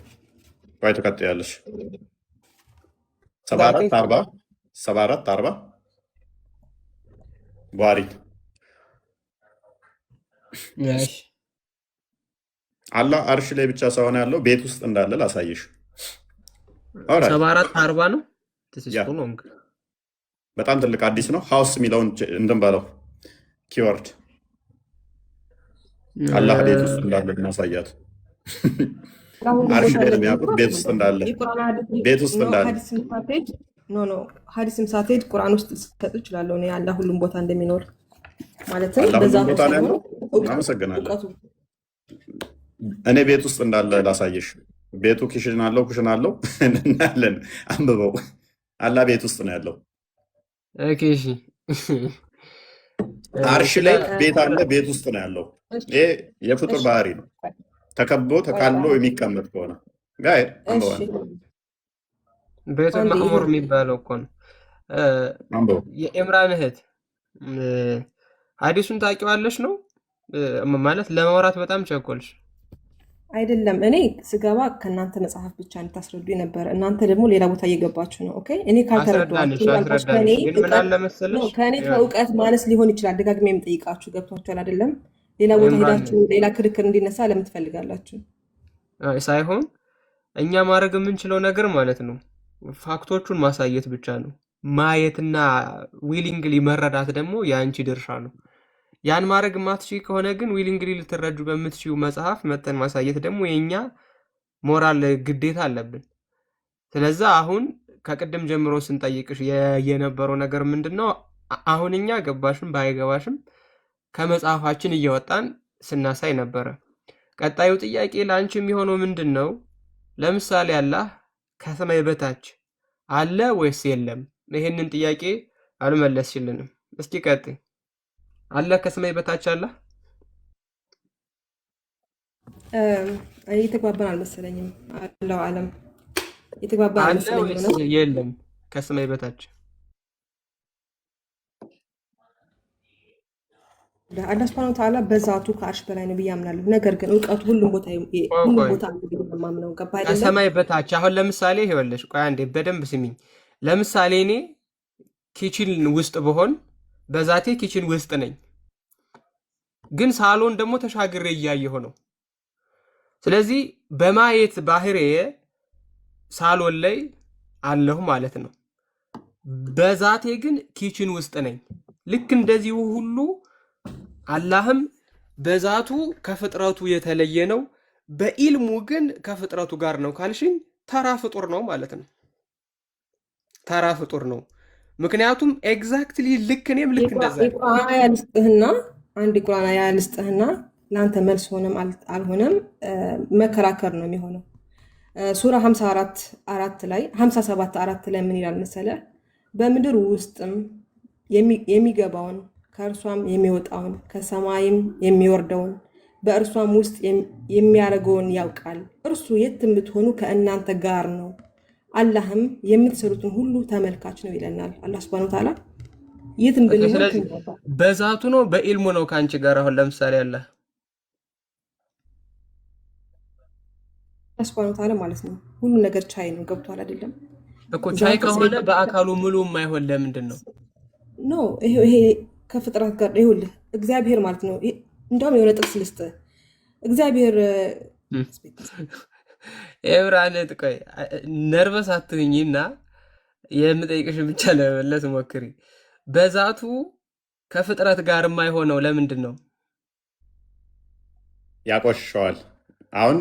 [SPEAKER 2] ወይ ትቀጥያለሽ? 74:40 ቡሃሪ አላህ አርሽ ላይ ብቻ ሳይሆን ያለው ቤት ውስጥ እንዳለ ላሳየሽ።
[SPEAKER 5] 74:40 ነው።
[SPEAKER 2] በጣም ትልቅ አዲስ ነው። ሀውስ የሚለውን እንትን በለው ኪወርድ አላህ ቤት ውስጥ እንዳለ እናሳያት። አርሽ ላይ የሚያውቁት ቤት ውስጥ እንዳለ
[SPEAKER 1] ሀዲስም ሳትሄድ ቁርአን ውስጥ ልሰጥ እችላለሁ። አላህ ሁሉም ቦታ እንደሚኖር ማለትም
[SPEAKER 2] ቦታ ላይ ነው። አመሰግናለሁ። እኔ ቤት ውስጥ እንዳለ ላሳየሽ። ቤቱ ኪሽን አለው፣ ኩሽን አለው እናያለን። አንብበው። አላህ ቤት ውስጥ ነው ያለው። አርሽ ላይ ቤት አለ፣ ቤት ውስጥ ነው ያለው። ይሄ የፍጡር ባህሪ ነው። ተከቦ ተካሎ የሚቀመጥ ከሆነ ጋር
[SPEAKER 5] ቤቱል ማእሙር የሚባለው እኮ ነው። የኢምራን እህት ሀዲሱን ታውቂዋለሽ ነው ማለት ለማውራት በጣም ቸኮልሽ
[SPEAKER 1] አይደለም። እኔ ስገባ ከእናንተ መጽሐፍ ብቻ እንድታስረዱ ነበረ። እናንተ ደግሞ ሌላ ቦታ እየገባችሁ ነው። ኦኬ እኔ ካልተረዳችሁ ከእኔ ከእውቀት ማነስ ሊሆን ይችላል። ደጋግሜ የምጠይቃችሁ ገብቷችኋል አይደለም? ሌላ ቦታ ሄዳችሁ ሌላ ክርክር እንዲነሳ ለምን ትፈልጋላችሁ?
[SPEAKER 5] ሳይሆን እኛ ማድረግ የምንችለው ነገር ማለት ነው ፋክቶቹን ማሳየት ብቻ ነው። ማየትና ዊሊንግሊ መረዳት ደግሞ የአንቺ ድርሻ ነው። ያን ማድረግ ማትችይ ከሆነ ግን ዊሊንግሊ ልትረጁ በምትችዩ መጽሐፍ መጠን ማሳየት ደግሞ የኛ ሞራል ግዴታ አለብን። ስለዛ አሁን ከቅድም ጀምሮ ስንጠይቅሽ የነበረው ነገር ምንድነው? አሁን እኛ ገባሽም ባይገባሽም ከመጽሐፋችን እየወጣን ስናሳይ ነበረ። ቀጣዩ ጥያቄ ለአንቺ የሚሆነው ምንድን ነው? ለምሳሌ አላህ ከሰማይ በታች አለ ወይስ የለም? ይሄንን ጥያቄ አልመለስሽልንም። እስኪ ቀጥይ። አለ ከሰማይ በታች አለ?
[SPEAKER 1] እየተግባባን አልመሰለኝም። አለው ዓለም እየተግባባን አልመሰለኝም።
[SPEAKER 5] የለም ከሰማይ በታች
[SPEAKER 1] አላህ ሱብሓነሁ ወተዓላ በዛቱ ከአርሽ በላይ ነው ብዬ አምናለሁ። ነገር ግን እውቀቱ ሁሉም ቦታ ማምነው ገባ አይደለም?
[SPEAKER 5] ከሰማይ በታች አሁን ለምሳሌ ይኸውልሽ፣ ቆይ አንዴ በደንብ ስሚኝ። ለምሳሌ እኔ ኪችን ውስጥ ብሆን በዛቴ ኪችን ውስጥ ነኝ፣ ግን ሳሎን ደግሞ ተሻግሬ እያየሁ ነው። ስለዚህ በማየት ባህሪዬ ሳሎን ላይ አለሁ ማለት ነው። በዛቴ ግን ኪችን ውስጥ ነኝ። ልክ እንደዚሁ ሁሉ አላህም በዛቱ ከፍጥረቱ የተለየ ነው፣ በኢልሙ ግን ከፍጥረቱ ጋር ነው ካልሽኝ ተራ ፍጡር ነው ማለት ነው። ተራ ፍጡር ነው። ምክንያቱም ኤግዛክትሊ ልክ እኔም ልክ እንደዛ
[SPEAKER 1] አንድ ቁርአን ያልስጥህና ለአንተ መልስ ሆነም አልሆነም መከራከር ነው የሚሆነው። ሱራ 57:4 ላይ ምን ይላል መሰለ? በምድር ውስጥም የሚገባውን ከእርሷም የሚወጣውን ከሰማይም የሚወርደውን በእርሷም ውስጥ የሚያደርገውን ያውቃል። እርሱ የት የምትሆኑ ከእናንተ ጋር ነው፣ አላህም የምትሰሩትን ሁሉ ተመልካች ነው ይለናል። አላህ ሱብሓነሁ ወተዓላ የትም ብንሆን
[SPEAKER 5] በዛቱ ነው በኢልሙ ነው ከአንቺ ጋር። አሁን ለምሳሌ አላህ
[SPEAKER 1] ሱብሓነሁ ወተዓላ ማለት ነው ሁሉ ነገር ቻይ ነው። ገብቷል አይደለም
[SPEAKER 5] እኮ? ቻይ ከሆነ በአካሉ ሙሉ የማይሆን ለምንድን ነው?
[SPEAKER 1] ኖ ይሄ ከፍጥረት ጋር ይኸውልህ፣ እግዚአብሔር ማለት ነው። እንደውም የሆነ ጥቅስ ልስጥህ። እግዚአብሔር
[SPEAKER 5] ኤብራነት ቆይ ነርቨስ አትሁኝና የምጠይቅሽ ብቻ ለመመለስ ሞክሪ። በዛቱ ከፍጥረት ጋር የማይሆነው ለምንድን ነው?
[SPEAKER 2] ያቆሽሸዋል። አሁን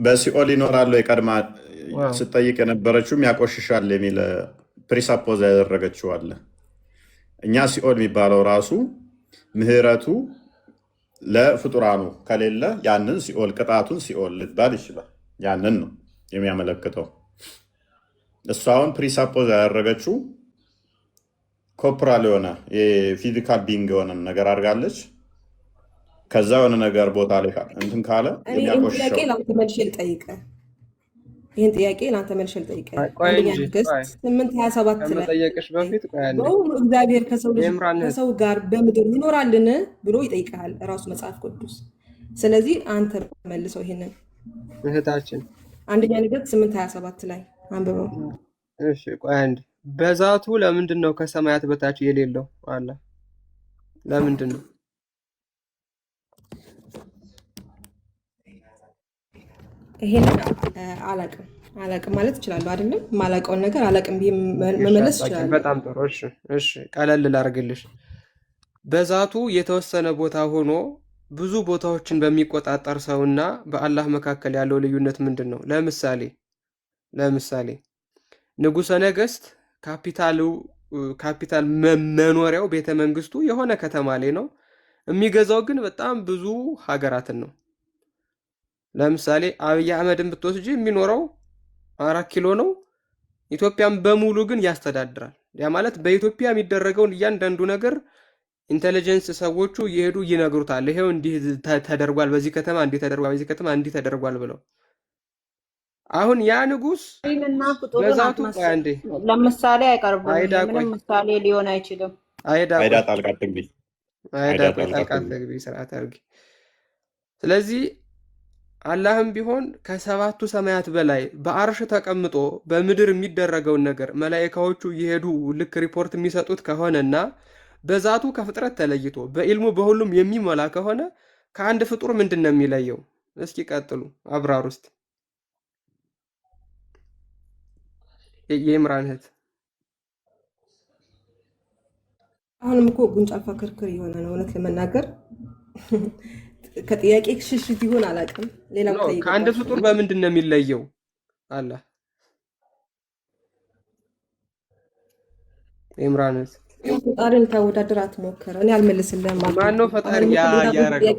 [SPEAKER 2] በሲኦል ይኖራሉ የቀድማ ስጠይቅ የነበረችውም ያቆሽሻል የሚል ፕሪሳፖዝ ያደረገችው አለ። እኛ ሲኦል የሚባለው ራሱ ምህረቱ ለፍጡራኑ ከሌለ ያንን ሲኦል ቅጣቱን ሲኦል ልትባል ይችላል። ያንን ነው የሚያመለክተው። እሱ አሁን ፕሪሳፖዝ ያደረገችው ኮፕራል የሆነ የፊዚካል ቢንግ የሆነ ነገር አድርጋለች። ከዛ የሆነ ነገር ቦታ ላይ እንትን ካለ
[SPEAKER 1] ይህን
[SPEAKER 2] የሚያቆሽሸው
[SPEAKER 1] ጥያቄ ለአንተ መልሼ ልጠይቅህ። ይህን ጥያቄ ለአንተ መልሼ ልጠይቅህ።
[SPEAKER 5] ቆይ
[SPEAKER 1] አንደኛ
[SPEAKER 5] እንጂ
[SPEAKER 1] ነገሥት
[SPEAKER 5] ቆይ
[SPEAKER 1] 8:27 ላይ
[SPEAKER 5] ከመጠየቅሽ በፊት ቆይ አንዴ
[SPEAKER 1] በውኑ እግዚአብሔር
[SPEAKER 5] የምራን
[SPEAKER 1] ከሰው ጋር በምድር ይኖራልን ብሎ ይጠይቅሃል ራሱ መጽሐፍ ቅዱስ። ስለዚህ አንተ መልሰው ይሄንን
[SPEAKER 5] እህታችን
[SPEAKER 1] አንደኛ ነገሥት 8:27 ላይ አንብበው።
[SPEAKER 5] እሺ ቆይ አንዴ በዛቱ ለምንድን ነው ከሰማያት በታች የሌለው አለ? ለምንድን ነው?
[SPEAKER 1] ይሄንን አላቅም ማለት እችላለሁ አይደለም። የማላውቀውን ነገር አላቅም ብዬ መመለስ እችላለሁ።
[SPEAKER 5] በጣም ጥሩ። እሺ ቀለል ላድርግልሽ። በዛቱ የተወሰነ ቦታ ሆኖ ብዙ ቦታዎችን በሚቆጣጠር ሰውና በአላህ መካከል ያለው ልዩነት ምንድን ነው? ለምሳሌ ንጉሠ ነገሥት ካፒታል መኖሪያው ቤተ መንግስቱ የሆነ ከተማ ላይ ነው። የሚገዛው ግን በጣም ብዙ ሀገራትን ነው። ለምሳሌ አብይ አህመድን ብትወስጂ የሚኖረው 4 ኪሎ ነው። ኢትዮጵያን በሙሉ ግን ያስተዳድራል። ያ ማለት በኢትዮጵያ የሚደረገውን እያንዳንዱ ነገር ኢንተለጀንስ ሰዎቹ እየሄዱ ይነግሩታል። ይሄው እንዲህ ተደርጓል፣ በዚህ ከተማ እንዲህ ተደርጓል፣ በዚህ ከተማ እንዲህ ተደርጓል ብለው አሁን ያ ንጉስ በዛቱ አንዴ
[SPEAKER 3] ለምሳሌ አይቀርብም። ምንም ምሳሌ ሊሆን አይችልም።
[SPEAKER 2] አይዳ ጣልቃ
[SPEAKER 5] ትግቢ ስርዓት አድርጊ። ስለዚህ አላህም ቢሆን ከ7ቱ ሰማያት በላይ በአርሽ ተቀምጦ በምድር የሚደረገውን ነገር መላኢካዎቹ እየሄዱ ልክ ሪፖርት የሚሰጡት ከሆነና በዛቱ ከፍጥረት ተለይቶ በኢልሙ በሁሉም የሚሞላ ከሆነ ከአንድ ፍጡር ምንድን ነው የሚለየው? እስኪ ቀጥሉ አብራር ውስጥ የኢምራን እህት
[SPEAKER 1] አሁንም እኮ ጉንጭ አልፋ ክርክር የሆነ ነው። እውነት ለመናገር ከጥያቄ ሽሽት ይሆን አላውቅም። ሌላ
[SPEAKER 5] ከአንድ ፍጡር በምንድን ነው የሚለየው? አለ ኢምራን እህት
[SPEAKER 1] ፈጣሪን ታወዳደር አትሞክር። እኔ አልመልስልህም።
[SPEAKER 5] ማነው ፈጣሪ ያረገው?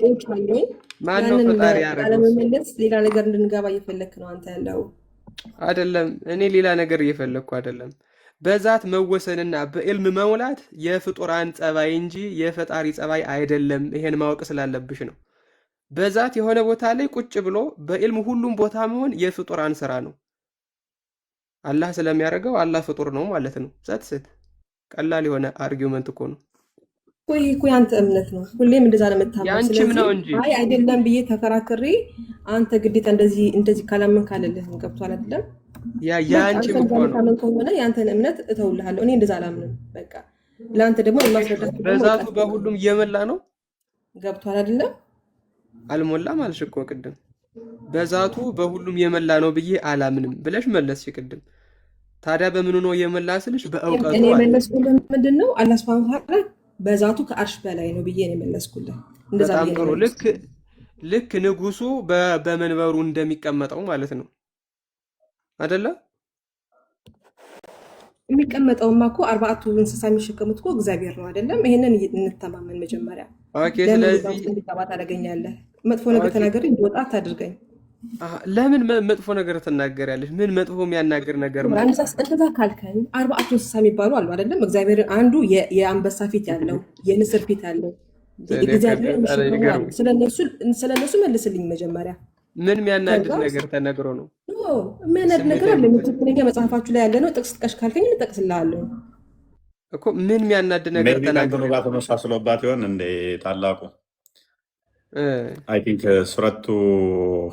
[SPEAKER 5] ማነው ፈጣሪ ያረገው?
[SPEAKER 1] አለመመለስ ሌላ ነገር እንድንገባ እየፈለክ ነው አንተ ያለው
[SPEAKER 5] አይደለም። እኔ ሌላ ነገር እየፈለግኩ አይደለም። በዛት መወሰንና በዕልም መሙላት የፍጡራን ጸባይ እንጂ የፈጣሪ ጸባይ አይደለም። ይሄን ማወቅ ስላለብሽ ነው። በዛት የሆነ ቦታ ላይ ቁጭ ብሎ በዕልም ሁሉም ቦታ መሆን የፍጡራን ስራ ነው። አላህ ስለሚያደርገው አላህ ፍጡር ነው ማለት ነው። ጸጥስት ቀላል የሆነ አርጊውመንት እኮ ነው።
[SPEAKER 1] ቆይ እኮ ያንተ እምነት ነው። ሁሌም እንደዛ ነው የምታምነው።
[SPEAKER 5] ያንቺም ነው እንጂ
[SPEAKER 1] አይ አይደለም ብዬ ተከራክሬ አንተ ግዴታ እንደዚህ ካላመን ካለልህም ገብቷል አይደለም?
[SPEAKER 5] ያንቺም እኮ ነው
[SPEAKER 1] ከሆነ ያንተን እምነት እተውልሃለሁ። እኔ እንደዛ አላምንም። በቃ ለአንተ ደግሞ የማስረዳት
[SPEAKER 5] በዛቱ በሁሉም እየመላ ነው።
[SPEAKER 1] ገብቷል አይደለም?
[SPEAKER 5] አልሞላም አልሽ እኮ ቅድም። በዛቱ በሁሉም የመላ ነው ብዬ አላምንም ብለሽ መለስሽ ቅድም። ታዲያ በምኑ ነው የመላ ስልሽ በእውቀቱ
[SPEAKER 1] እኔ የመለስኩልህ ምንድን ነው አላህ ሱብሓነሁ ወተዓላ በዛቱ ከአርሽ በላይ ነው ብዬ ነው የመለስኩልህ።
[SPEAKER 5] በጣም ጥሩ። ልክ ንጉሱ በመንበሩ እንደሚቀመጠው ማለት ነው አይደለ?
[SPEAKER 1] የሚቀመጠውማ እኮ 4ቱ እንስሳ የሚሸከሙት እኮ እግዚአብሔር ነው አይደለም? ይሄንን እንተማመን መጀመሪያ።
[SPEAKER 5] ኦኬ። ስለዚህ
[SPEAKER 1] እንዲታባት ታደርገኛለህ። መጥፎ ነገር ተናገር እንዲወጣ አታድርገኝ።
[SPEAKER 5] ለምን መጥፎ ነገር ትናገሪያለሽ? ምን መጥፎ የሚያናገር ነገር ነው?
[SPEAKER 1] እንደዛ ካልከኝ 4ቱ እንስሳ የሚባሉ አሉ አይደለም? እግዚአብሔር አንዱ የአንበሳ ፊት ያለው የንስር ፊት ያለው እግዚአብሔር ስለነሱ መልስልኝ መጀመሪያ።
[SPEAKER 5] ምን የሚያናድድ ነገር ተነግሮ ነው?
[SPEAKER 1] የሚያናድድ ነገር አለ። ትክክለኛ መጽሐፋችሁ ላይ ያለ ነው። ጥቅስ ጥቀሽ ካልከኝ እንጠቅስልሃለሁ
[SPEAKER 5] እኮ። ምን የሚያናድድ ነገር ተናግሮ
[SPEAKER 2] ጋር ተመሳስሎባት ይሆን እንደ ታላቁ አይ ቲንክ ሱረቱ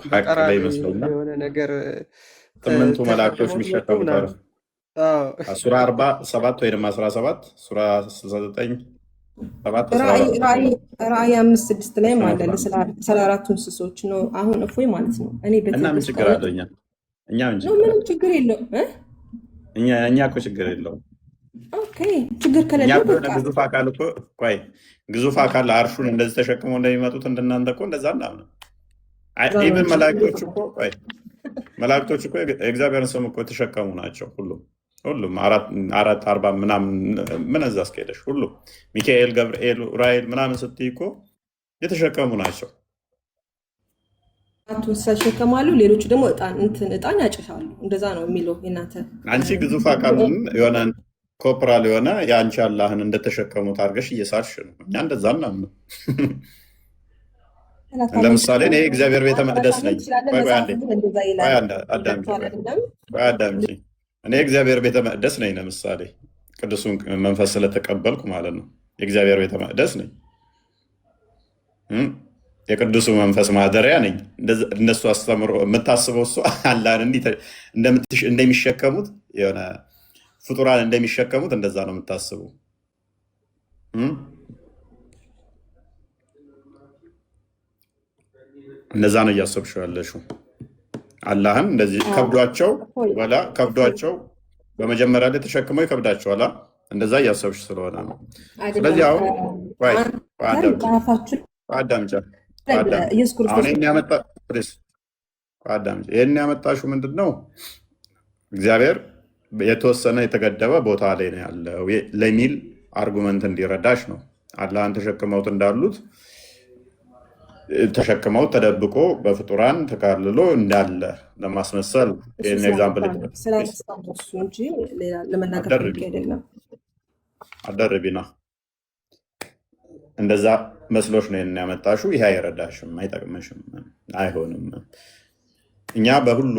[SPEAKER 2] ሐቅ ላይ ይመስለኛል
[SPEAKER 5] የሆነ ነገር
[SPEAKER 2] 8ቱ መላእክቶች የሚሸከሙት ሱራ 47 ወይም 17 ሱራ 69
[SPEAKER 1] ራእይ 5:6 ላይ ማለት ስለ 4ቱ እንስሶች ነው። አሁን እፎይ ማለት ነው። እኔ
[SPEAKER 2] እና ምን ችግር አለው?
[SPEAKER 1] ምንም ችግር የለውም።
[SPEAKER 2] እኛ እኮ ችግር የለውም።
[SPEAKER 1] ኦኬ ችግር ከሌለ
[SPEAKER 2] ግዙፍ አካል አርሹን እንደዚህ ተሸክመው እንደሚመጡት እንደናንተ እኮ እንደዛ እናምነ ኢብን መላእክቶች እኮ የእግዚአብሔርን ስም እኮ የተሸከሙ ናቸው። ሁሉም 440 ምናምን ምን እዛ አስከሄደሽ ሁሉም ሚካኤል፣ ገብርኤል፣ ኡራኤል ምናምን ስትይ እኮ የተሸከሙ ናቸው።
[SPEAKER 1] ይሸከማሉ። ሌሎቹ ደግሞ እጣን ያጭሻሉ። እንደዛ ነው የሚለው የእናንተ።
[SPEAKER 2] አንቺ ግዙፍ አካሉን የሆነ ኮፕራል የሆነ የአንቺ አላህን እንደተሸከሙት አድርገሽ እየሳርሽ ነው። እኛ እንደዛ እናምነው። ለምሳሌ እኔ እግዚአብሔር ቤተ መቅደስ ነኝ።
[SPEAKER 1] ትችላለን።
[SPEAKER 2] ቆይ ቆይ
[SPEAKER 1] መጽሐፍ
[SPEAKER 2] አንዴ
[SPEAKER 1] ግን እንደዛ
[SPEAKER 2] ቆይ
[SPEAKER 1] ይላል።
[SPEAKER 2] አዳምጪ
[SPEAKER 1] ገብቶሃል
[SPEAKER 2] ቆይ
[SPEAKER 1] አይደለም?
[SPEAKER 2] ቆይ አዳምጪ። እኔ እግዚአብሔር ቤተ መቅደስ ነኝ። ለምሳሌ ቅዱሱን መንፈስ ስለተቀበልኩ ማለት ነው። የእግዚአብሔር ቤተ መቅደስ ነኝ። የቅዱሱ መንፈስ ማደሪያ ነኝ። እነሱ አስተምሮ የምታስበው እሱ አላህን እንዲህ እንደሚሸከሙት የሆነ ፍጡራን እንደሚሸከሙት እንደዛ ነው የምታስቡ። እንደዛ ነው እያሰብሽው ያለሽው። አላህን እንደዚህ ከብዷቸው በመጀመሪያ ላይ ተሸክመው ይከብዳቸዋል። እንደዛ እያሰብሽ ስለሆነ ነው። ስለዚህ አሁን አዳምጫ
[SPEAKER 1] ኢየሱስ ክርስቶስ
[SPEAKER 2] ይህን ያመጣሽው ምንድን ነው? እግዚአብሔር የተወሰነ የተገደበ ቦታ ላይ ነው ያለው ለሚል አርጉመንት እንዲረዳሽ ነው። አላህን ተሸክመውት እንዳሉት ተሸክመው ተደብቆ በፍጡራን ተካልሎ እንዳለ ለማስመሰል ይህን ኤግዛምፕል አደርቢና እንደዛ መስሎች ነው ያመጣሽው። ይሄ አይረዳሽም፣ አይጠቅምሽም፣ አይሆንም። እኛ በሁሉ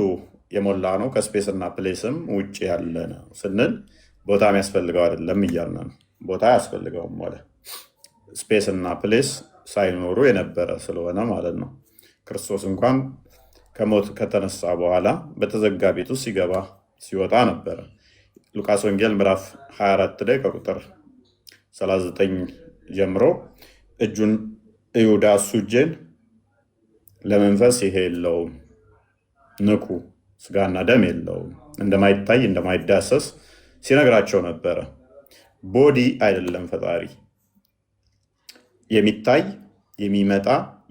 [SPEAKER 2] የሞላ ነው ከስፔስ እና ፕሌስም ውጭ ያለ ነው ስንል ቦታ የሚያስፈልገው አይደለም እያልን ነው። ቦታ አያስፈልገውም ወደ ስፔስ እና ፕሌስ ሳይኖሩ የነበረ ስለሆነ ማለት ነው። ክርስቶስ እንኳን ከሞት ከተነሳ በኋላ በተዘጋ ቤት ውስጥ ሲገባ ሲወጣ ነበረ። ሉቃስ ወንጌል ምዕራፍ 24 ላይ ከቁጥር 39 ጀምሮ እጁን ይሁዳ እሱ እጄን ለመንፈስ ይሄ የለውም ንኩ፣ ስጋና ደም የለውም፣ እንደማይታይ እንደማይዳሰስ ሲነግራቸው ነበረ። ቦዲ አይደለም ፈጣሪ፣ የሚታይ የሚመጣ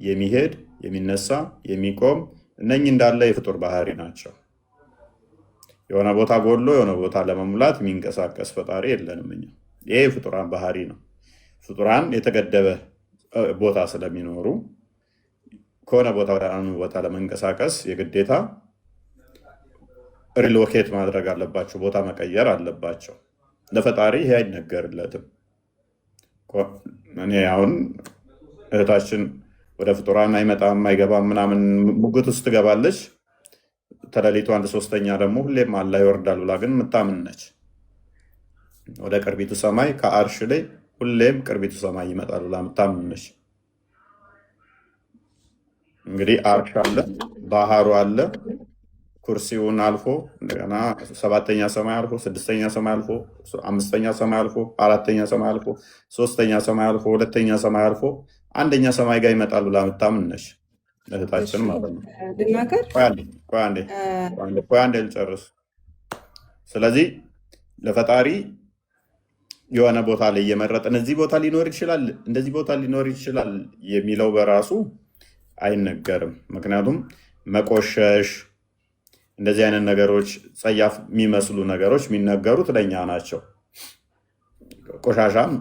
[SPEAKER 2] የሚሄድ የሚነሳ የሚቆም እነኚህ እንዳለ የፍጡር ባህሪ ናቸው። የሆነ ቦታ ጎሎ የሆነ ቦታ ለመሙላት የሚንቀሳቀስ ፈጣሪ የለንም እኛ። ይሄ የፍጡራን ባህሪ ነው። ፍጡራን የተገደበ ቦታ ስለሚኖሩ ከሆነ ቦታ ወደ አንዱ ቦታ ለመንቀሳቀስ የግዴታ ሪሎኬት ማድረግ አለባቸው፣ ቦታ መቀየር አለባቸው። ለፈጣሪ ይሄ አይነገርለትም። እኔ አሁን እህታችን ወደ ፍጡራን አይመጣም አይገባም ምናምን ሙግት ውስጥ ትገባለች። ተለሊቱ 1/3 ደግሞ ሁሌም አላህ ይወርዳል ብላ ግን የምታምን ነች። ወደ ቅርቢቱ ሰማይ ከአርሽ ላይ ሁሌም ቅርቢቱ ሰማይ ይመጣል ብላ የምታምን ነች። እንግዲህ አርሽ አለ፣ ባህሩ አለ፣ ኩርሲውን አልፎ እንደገና 7ኛ ሰማይ አልፎ 6ኛ ሰማይ አልፎ 5ኛ ሰማይ አልፎ 4ኛ ሰማይ አልፎ 3ኛ ሰማይ አልፎ 2ኛ ሰማይ አልፎ 1ኛ ሰማይ ጋር ይመጣል ብላ የምታምን ነች እህታችን ማለት ነው። ቆይ አንዴ ልጨርስ። ስለዚህ ለፈጣሪ የሆነ ቦታ ላይ እየመረጥን እዚህ ቦታ ሊኖር ይችላል እንደዚህ ቦታ ሊኖር ይችላል የሚለው በራሱ አይነገርም። ምክንያቱም መቆሸሽ እንደዚህ አይነት ነገሮች ጸያፍ የሚመስሉ ነገሮች የሚነገሩት ለእኛ ናቸው። ቆሻሻም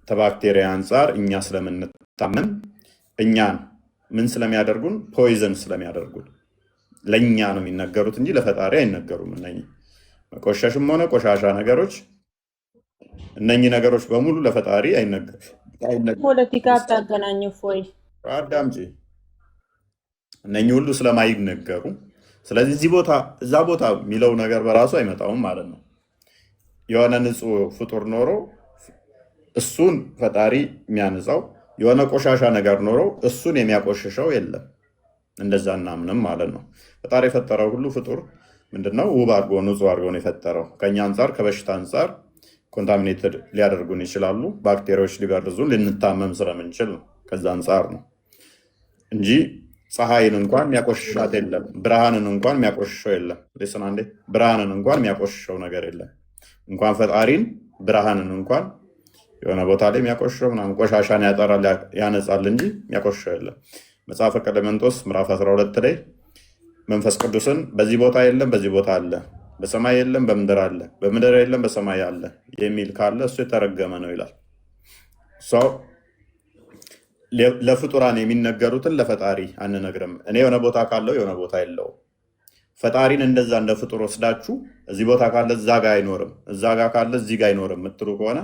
[SPEAKER 2] ከባክቴሪያ አንጻር እኛ ስለምንታመን እኛን ምን ስለሚያደርጉን ፖይዘን ስለሚያደርጉን ለእኛ ነው የሚነገሩት እንጂ ለፈጣሪ አይነገሩም። እነኚህ መቆሸሽም ሆነ ቆሻሻ ነገሮች እነኚህ ነገሮች በሙሉ ለፈጣሪ አይነገሩም።
[SPEAKER 3] ፖለቲካ አታገናኝ ፎይ
[SPEAKER 2] አዳምጪ። እነኚህ ሁሉ ስለማይነገሩ ስለዚህ እዚህ ቦታ እዛ ቦታ የሚለው ነገር በራሱ አይመጣውም ማለት ነው። የሆነ ንጹህ ፍጡር ኖሮ እሱን ፈጣሪ የሚያንጻው የሆነ ቆሻሻ ነገር ኖሮ እሱን የሚያቆሽሸው የለም። እንደዛ እናምንም ማለት ነው። ፈጣሪ የፈጠረው ሁሉ ፍጡር ምንድነው? ውብ አድርጎ ንጹህ አድርጎ ነው የፈጠረው። ከኛ አንጻር ከበሽታ አንጻር ኮንታሚኔትድ ሊያደርጉን ይችላሉ። ባክቴሪያዎች ሊበርዙን ልንታመም ስለምንችል ነው። ከዛ አንጻር ነው እንጂ ፀሐይን እንኳን የሚያቆሽሻት የለም። ብርሃንን እንኳን የሚያቆሽሸው የለም። ሊስን አንዴ ብርሃንን እንኳን የሚያቆሽሸው ነገር የለም። እንኳን ፈጣሪን ብርሃንን እንኳን የሆነ ቦታ ላይ የሚያቆሽሸው ምናምን ቆሻሻን ያጠራል ያነጻል እንጂ የሚያቆሽሸው የለም። መጽሐፈ ቀለመንጦስ ምዕራፍ 12 ላይ መንፈስ ቅዱስን በዚህ ቦታ የለም በዚህ ቦታ አለ፣ በሰማይ የለም በምድር አለ፣ በምድር የለም በሰማይ አለ የሚል ካለ እሱ የተረገመ ነው ይላል። ለፍጡራን የሚነገሩትን ለፈጣሪ አንነግርም። እኔ የሆነ ቦታ ካለው የሆነ ቦታ የለውም። ፈጣሪን እንደዛ እንደ ፍጡር ወስዳችሁ እዚህ ቦታ ካለ እዛ ጋ አይኖርም፣ እዛ ጋ ካለ እዚህ ጋ አይኖርም የምትሉ ከሆነ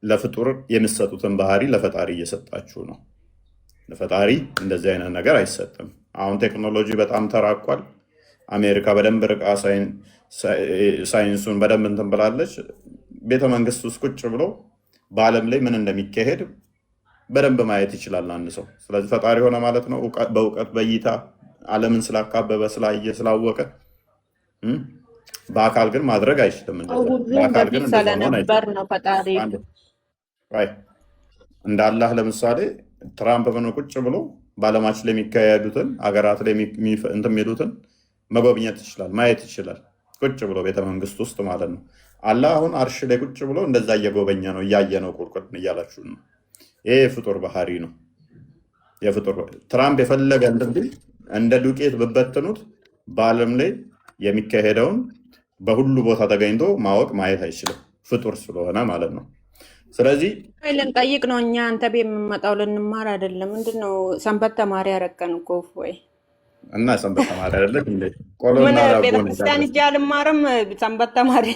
[SPEAKER 2] ለፍጡር የምትሰጡትን ባህሪ ለፈጣሪ እየሰጣችሁ ነው። ለፈጣሪ እንደዚህ አይነት ነገር አይሰጥም። አሁን ቴክኖሎጂ በጣም ተራቋል። አሜሪካ በደንብ ርቃ ሳይንሱን በደንብ እንትን ብላለች። ቤተመንግስት ውስጥ ቁጭ ብሎ በዓለም ላይ ምን እንደሚካሄድ በደንብ ማየት ይችላል አንድ ሰው። ስለዚህ ፈጣሪ ሆነ ማለት ነው በእውቀት በእይታ ዓለምን ስላካበበ ስላየ ስላወቀ። በአካል ግን ማድረግ አይችልም። በአካል ግን እንደ አላህ ለምሳሌ ትራምፕ ምን ቁጭ ብሎ በዓለማችን ላይ የሚካሄዱትን ሀገራት ላይ እንትን የሚሉትን መጎብኘት ይችላል፣ ማየት ይችላል፣ ቁጭ ብሎ ቤተመንግስት ውስጥ ማለት ነው። አላህ አሁን አርሽ ላይ ቁጭ ብሎ እንደዛ እየጎበኘ ነው፣ እያየ ነው፣ ቁርቁር እያላችሁ ነው። ይሄ የፍጡር ባህሪ ነው። ትራምፕ የፈለገ እንደ ዱቄት ብበትኑት በዓለም ላይ የሚካሄደውን በሁሉ ቦታ ተገኝቶ ማወቅ ማየት አይችልም፣ ፍጡር ስለሆነ ማለት ነው። ስለዚህ
[SPEAKER 3] ልንጠይቅ ነው እኛ አንተ ቤት የምንመጣው ልንማር አይደለም። ምንድነው ሰንበት ተማሪ ያረቀን እኮ ወይ
[SPEAKER 2] እና ሰንበት ተማሪ አይደለም እንዴ? ቆሎና ዳቦ
[SPEAKER 3] ቤተክርስቲያን እጃ ልማርም ሰንበት ተማሪ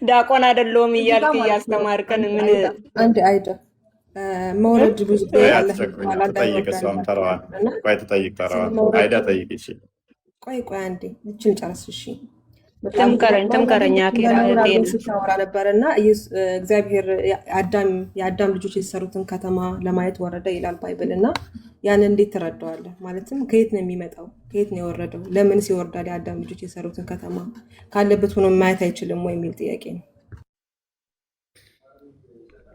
[SPEAKER 3] ዳቆን አይደለሁም እያልክ እያስተማርከን ምን
[SPEAKER 1] አንድ አይደ መውረድ ብዙ
[SPEAKER 2] ተጠይቅ። እሷም ተረዋል። ቆይ ተጠይቅ፣ ተረዋል። አይዳ ጠይቅ። እሺ ቆይ
[SPEAKER 1] አንዴ ልችን ጨርስ። እሺ
[SPEAKER 3] ተምከረኛ
[SPEAKER 1] ስታወራ ነበር እና እግዚአብሔር የአዳም ልጆች የተሰሩትን ከተማ ለማየት ወረደ ይላል ባይብል። እና ያን እንዴት ትረዳዋለህ? ማለትም ከየት ነው የሚመጣው? ከየት ነው የወረደው? ለምንስ ይወርዳል? የአዳም ልጆች የሰሩትን ከተማ ካለበት ሆኖ ማየት አይችልም ወይ የሚል ጥያቄ ነው።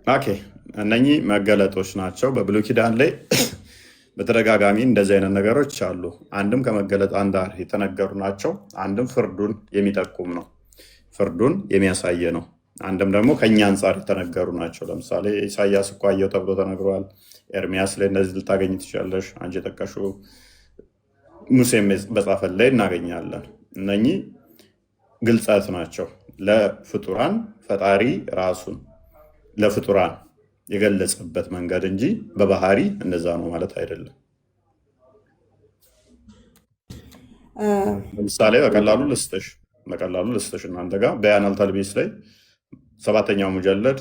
[SPEAKER 2] ኦኬ፣ እነኚህ መገለጦች ናቸው። በብሉይ ኪዳን ላይ በተደጋጋሚ እንደዚህ አይነት ነገሮች አሉ። አንድም ከመገለጥ አንጻር የተነገሩ ናቸው፣ አንድም ፍርዱን የሚጠቁም ነው፣ ፍርዱን የሚያሳየ ነው። አንድም ደግሞ ከኛ አንጻር የተነገሩ ናቸው። ለምሳሌ ኢሳያስ እኮ አየው ተብሎ ተነግሯል። ኤርሚያስ ላይ እንደዚህ ልታገኝ ትችላለሽ። አንቺ የጠቀሽው ሙሴም በጻፈን ላይ እናገኛለን። እነኚህ ግልጸት ናቸው ለፍጡራን ፈጣሪ ራሱን ለፍጡራን የገለጸበት መንገድ እንጂ በባህሪ እንደዛ ነው ማለት አይደለም። ለምሳሌ በቀላሉ ልስጥሽ እናንተ ጋር በያን አልተልቢስ ላይ 7ኛው ሙጀለድ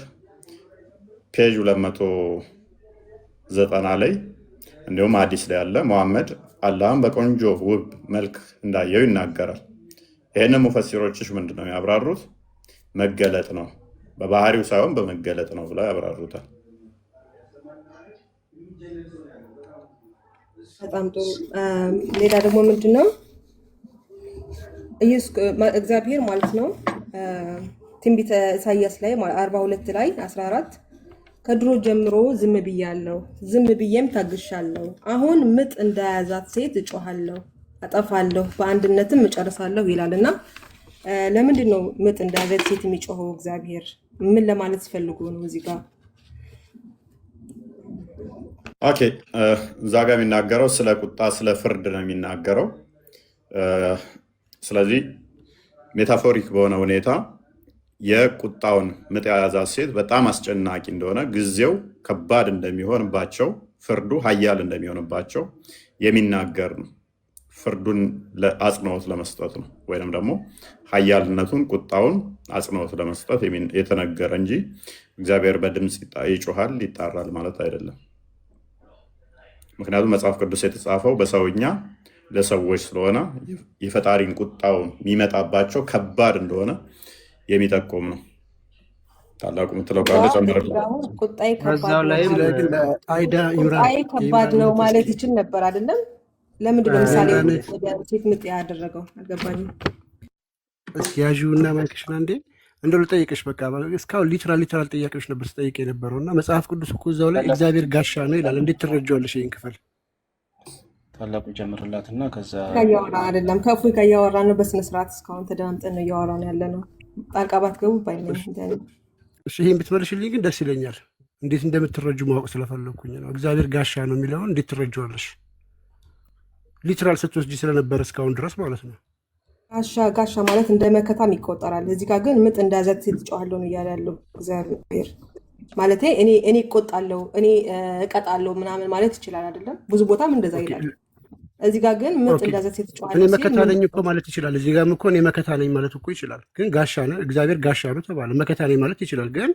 [SPEAKER 2] ፔጅ 290 ላይ እንዲሁም አዲስ ላይ ያለ መሐመድ አላህም በቆንጆ ውብ መልክ እንዳየው ይናገራል። ይህንን ሙፈሲሮችሽ ምንድን ነው ያብራሩት? መገለጥ ነው፣ በባህሪው ሳይሆን በመገለጥ ነው ብለው ያብራሩታል።
[SPEAKER 1] በጣም ጥሩ። ሌላ ደግሞ ምንድነው እግዚአብሔር ማለት ነው ትንቢተ ኢሳያስ ላይ 42 ላይ 14 ከድሮ ጀምሮ ዝም ብያለሁ፣ ዝም ብዬም ታግሻለሁ። አሁን ምጥ እንደያዛት ሴት እጮሃለሁ፣ አጠፋለሁ፣ በአንድነትም እጨርሳለሁ ይላል እና ለምንድን ነው ምጥ እንደያዛት ሴት የሚጮኸው? እግዚአብሔር ምን ለማለት ሲፈልጉ ነው እዚህ ጋር?
[SPEAKER 2] ኦኬ፣ እዛ ጋር የሚናገረው ስለ ቁጣ ስለ ፍርድ ነው የሚናገረው። ስለዚህ ሜታፎሪክ በሆነ ሁኔታ የቁጣውን ምጥ የያዛት ሴት በጣም አስጨናቂ እንደሆነ፣ ጊዜው ከባድ እንደሚሆንባቸው፣ ፍርዱ ኃያል እንደሚሆንባቸው የሚናገር ነው። ፍርዱን አጽንኦት ለመስጠት ነው፣ ወይም ደግሞ ኃያልነቱን ቁጣውን አጽንኦት ለመስጠት የተነገረ እንጂ እግዚአብሔር በድምፅ ይጮሃል ይጣራል ማለት አይደለም። ምክንያቱም መጽሐፍ ቅዱስ የተጻፈው በሰውኛ ለሰዎች ስለሆነ የፈጣሪን ቁጣውን የሚመጣባቸው ከባድ እንደሆነ የሚጠቁም ነው። ታላቁ የምትለው ቃል ጨምረል።
[SPEAKER 1] ቁጣዬ ከባድ ነው ማለት ይችል ነበር አይደለም? ለምንድን ነው ምሳሌ ሴት ምጥ ያደረገው? አልገባኝም።
[SPEAKER 4] እስኪ ያዥውና ማይክሽን አንዴ እንደው ልጠይቅሽ። በቃ እስካሁን ሊትራል ጥያቄዎች ነበር ስጠይቅ የነበረው እና መጽሐፍ ቅዱስ እኮ እዛው ላይ እግዚአብሔር ጋሻ ነው ይላል። እንዴት ትረጃዋለሽ ይህን ክፍል?
[SPEAKER 6] ታላቁ ጀምርላትና ከዛ
[SPEAKER 1] እያወራ አይደለም ከእፎይ ጋር እያወራ ነው በስነስርዓት። እስካሁን ተደማምጠን ነው እያወራ ነው ያለ ነው። ጣልቃ ባትገቡ ባይነኝ።
[SPEAKER 4] ይህን ብትመልሽልኝ ግን ደስ ይለኛል። እንዴት እንደምትረጁ ማወቅ ስለፈለግኩኝ ነው። እግዚአብሔር ጋሻ ነው የሚለውን እንዴት ትረጃዋለሽ? ሊትራል ስትወስጂ ስለነበረ እስካሁን ድረስ ማለት ነው።
[SPEAKER 1] ጋሻ ማለት እንደ መከታም ይቆጠራል። እዚህ ጋር ግን ምጥ እንደያዛት ሴት እጮሃለሁ ነው እያለ ያለው እግዚአብሔር። ማለት እኔ እቆጣለሁ፣ እኔ እቀጣለሁ ምናምን ማለት ይችላል አይደለም? ብዙ ቦታም እንደዛ ይላል። እዚህ ጋር ግን ምጥ እንደያዛት ሴት እጮሃለሁ፣
[SPEAKER 4] እኔ መከታ ነኝ እኮ ማለት ይችላል። እዚህ ጋርም እኮ እኔ መከታ ነኝ ማለት እኮ ይችላል። ግን ጋሻ ነው እግዚአብሔር ጋሻ ነው ተባለ። መከታ ነኝ ማለት ይችላል። ግን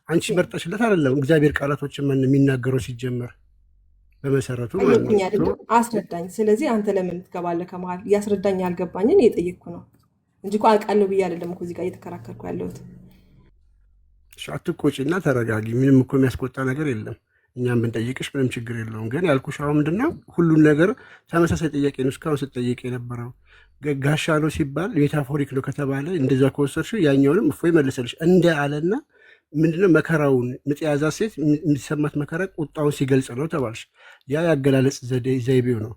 [SPEAKER 4] አንቺ መርጠሽለት አይደለም እግዚአብሔር ቃላቶችን ምን የሚናገረው ሲጀመር በመሰረቱ ማለት
[SPEAKER 1] ጠየቅኩኝ
[SPEAKER 4] ነው።
[SPEAKER 1] አይደለም አስረዳኝ። ስለዚህ አንተ ለምን ትገባለህ ከመሀል? እያስረዳኝ ያልገባኝን እየጠየቅኩ ነው እንጂ እኮ አውቃለሁ ብዬ አይደለም እኮ እዚህ ጋር እየተከራከርኩ ያለሁት።
[SPEAKER 4] አትቆጪና ተረጋጊ። ምንም እኮ የሚያስቆጣ ነገር የለም። እኛም ብንጠይቅሽ ምንም ችግር የለውም። ግን ያልኩሽ አሁን ምንድነው ሁሉን ነገር ተመሳሳይ ጥያቄ ነው እስካሁን ስትጠይቅ የነበረው። ጋሻ ነው ሲባል ሜታፎሪክ ነው ከተባለ እንደዛ ከወሰድሽው ያኛውንም እፎይ መልሰልሽ እንደ አለና ምንድነው መከራውን ምጥ የያዛት ሴት የሚሰማት መከራ ቁጣውን ሲገልጽ ነው ተባልሽ። ያ ያገላለጽ ዘይቤው ነው።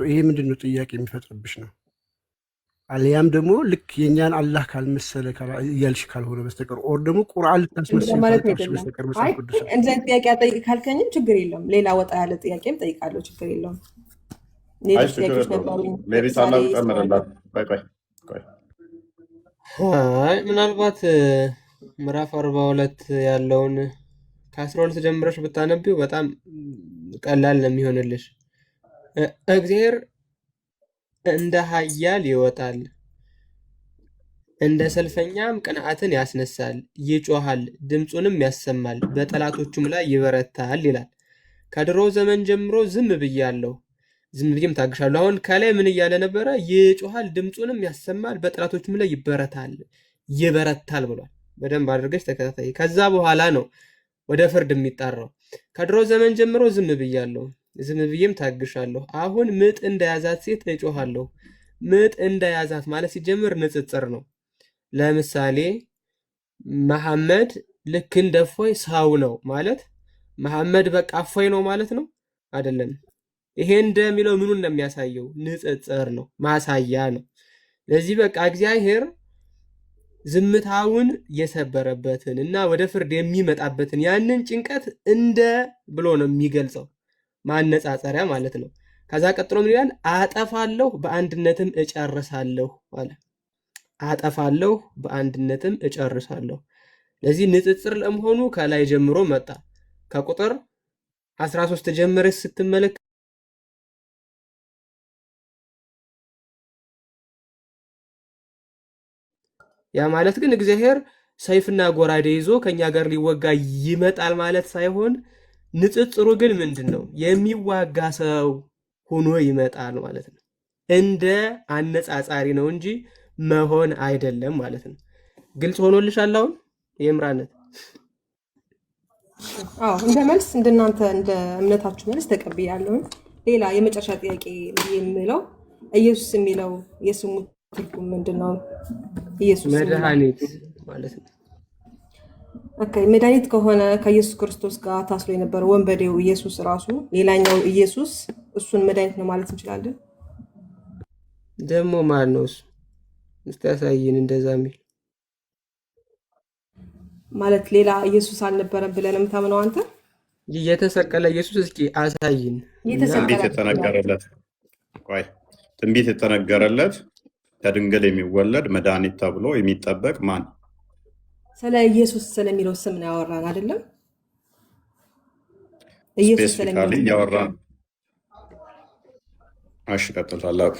[SPEAKER 4] ይሄ ምንድነው ጥያቄ የሚፈጥርብሽ ነው። አልያም ደግሞ ልክ የእኛን አላህ ካልመሰለ እያልሽ ካልሆነ በስተቀር ኦር ደግሞ ቁርአን ልታስመስል
[SPEAKER 1] ማለት
[SPEAKER 4] ካልሽ
[SPEAKER 1] አይደለም።
[SPEAKER 4] በስተቀር
[SPEAKER 1] አይ
[SPEAKER 4] መጽሐፍ ቅዱስ
[SPEAKER 1] እንደዚህ አይነት ጥያቄ አጠይቅ ካልከኝም ችግር የለውም። ሌላ ወጣ ያለ ጥያቄም ጠይቃለሁ፣ ችግር የለውም።
[SPEAKER 2] አይ
[SPEAKER 1] ሌሎች
[SPEAKER 2] ችግር
[SPEAKER 1] ጥያቄዎች
[SPEAKER 2] የለውም።
[SPEAKER 1] ነበሩኝ።
[SPEAKER 2] ሌሊት
[SPEAKER 1] ለምሳሌ
[SPEAKER 2] አላህ ጨምርላት። ቆይ
[SPEAKER 5] አይ ምናልባት ምዕራፍ 42 ያለውን ከ12 ጀምረሽ ብታነቢው በጣም ቀላል ነው የሚሆንልሽ። እግዚአብሔር እንደ ኃያል ይወጣል፣ እንደ ሰልፈኛም ቅንዓትን ያስነሳል፣ ይጮሃል፣ ድምፁንም ያሰማል፣ በጠላቶቹም ላይ ይበረታል ይላል። ከድሮ ዘመን ጀምሮ ዝም ብያለሁ፣ ዝም ብዬም ታግሻለሁ። አሁን ከላይ ምን እያለ ነበረ? ይጮሃል፣ ድምፁንም ያሰማል፣ በጠላቶቹም ላይ ይበረታል ብሏል። በደንብ አድርገሽ ተከታታይ። ከዛ በኋላ ነው ወደ ፍርድ የሚጣራው። ከድሮ ዘመን ጀምሮ ዝም ብያለሁ፣ ዝም ብዬም ታግሻለሁ። አሁን ምጥ እንደያዛት ሴት እጮሃለሁ። ምጥ እንደያዛት ማለት ሲጀምር ንጽጽር ነው። ለምሳሌ መሐመድ ልክ እንደ እፎይ ሰው ነው ማለት መሐመድ በቃ እፎይ ነው ማለት ነው አይደለም። ይሄ እንደሚለው ምኑን ነው የሚያሳየው? ንጽጽር ነው፣ ማሳያ ነው። ለዚህ በቃ እግዚአብሔር ዝምታውን የሰበረበትን እና ወደ ፍርድ የሚመጣበትን ያንን ጭንቀት እንደ ብሎ ነው የሚገልጸው፣ ማነጻጸሪያ ማለት ነው። ከዛ ቀጥሎ ምን ይላል? አጠፋለሁ በአንድነትም እጨርሳለሁ አለ። አጠፋለሁ በአንድነትም እጨርሳለሁ። ለዚህ ንጽጽር ለመሆኑ ከላይ ጀምሮ መጣ። ከቁጥር 13 ጀምረሽ ስትመለከት ያ ማለት ግን እግዚአብሔር ሰይፍና ጎራዴ ይዞ ከኛ ጋር ሊወጋ ይመጣል ማለት ሳይሆን ንጽጽሩ ግን ምንድን ነው? የሚዋጋ ሰው ሆኖ ይመጣል ማለት ነው። እንደ አነጻጻሪ ነው እንጂ መሆን አይደለም ማለት ነው። ግልጽ ሆኖልሻል አሁን የምራነት?
[SPEAKER 1] አዎ እንደ መልስ እንደናንተ እንደ እምነታችሁ መልስ ተቀብያለሁ። ሌላ የመጨረሻ ጥያቄ የምለው ኢየሱስ የሚለው የስሙ ትርጉም ምንድን ነው? ኢየሱስ
[SPEAKER 5] መድኃኒት ማለት ነው።
[SPEAKER 1] ኦኬ መድኃኒት ከሆነ ከኢየሱስ ክርስቶስ ጋር ታስሮ የነበረው ወንበዴው ኢየሱስ ራሱ ሌላኛው ኢየሱስ እሱን መድኃኒት ነው ማለት እንችላለን?
[SPEAKER 5] ደግሞ ማን ነው እሱ? እስቲ ያሳይን እንደዛ የሚል
[SPEAKER 1] ማለት ሌላ ኢየሱስ አልነበረም ብለህ ነው የምታምነው አንተ?
[SPEAKER 5] የተሰቀለ ኢየሱስ እስኪ አሳይን።
[SPEAKER 2] ትንቢት የተነገረለት ትንቢት የተነገረለት ከድንግል የሚወለድ መድኃኒት ተብሎ የሚጠበቅ ማን?
[SPEAKER 1] ስለ ኢየሱስ ስለሚለው ስም ነው ያወራን አይደለም? ኢየሱስ
[SPEAKER 2] ስፔሲፊካሊ ያወራን። እሺ ቀጥላለሁ።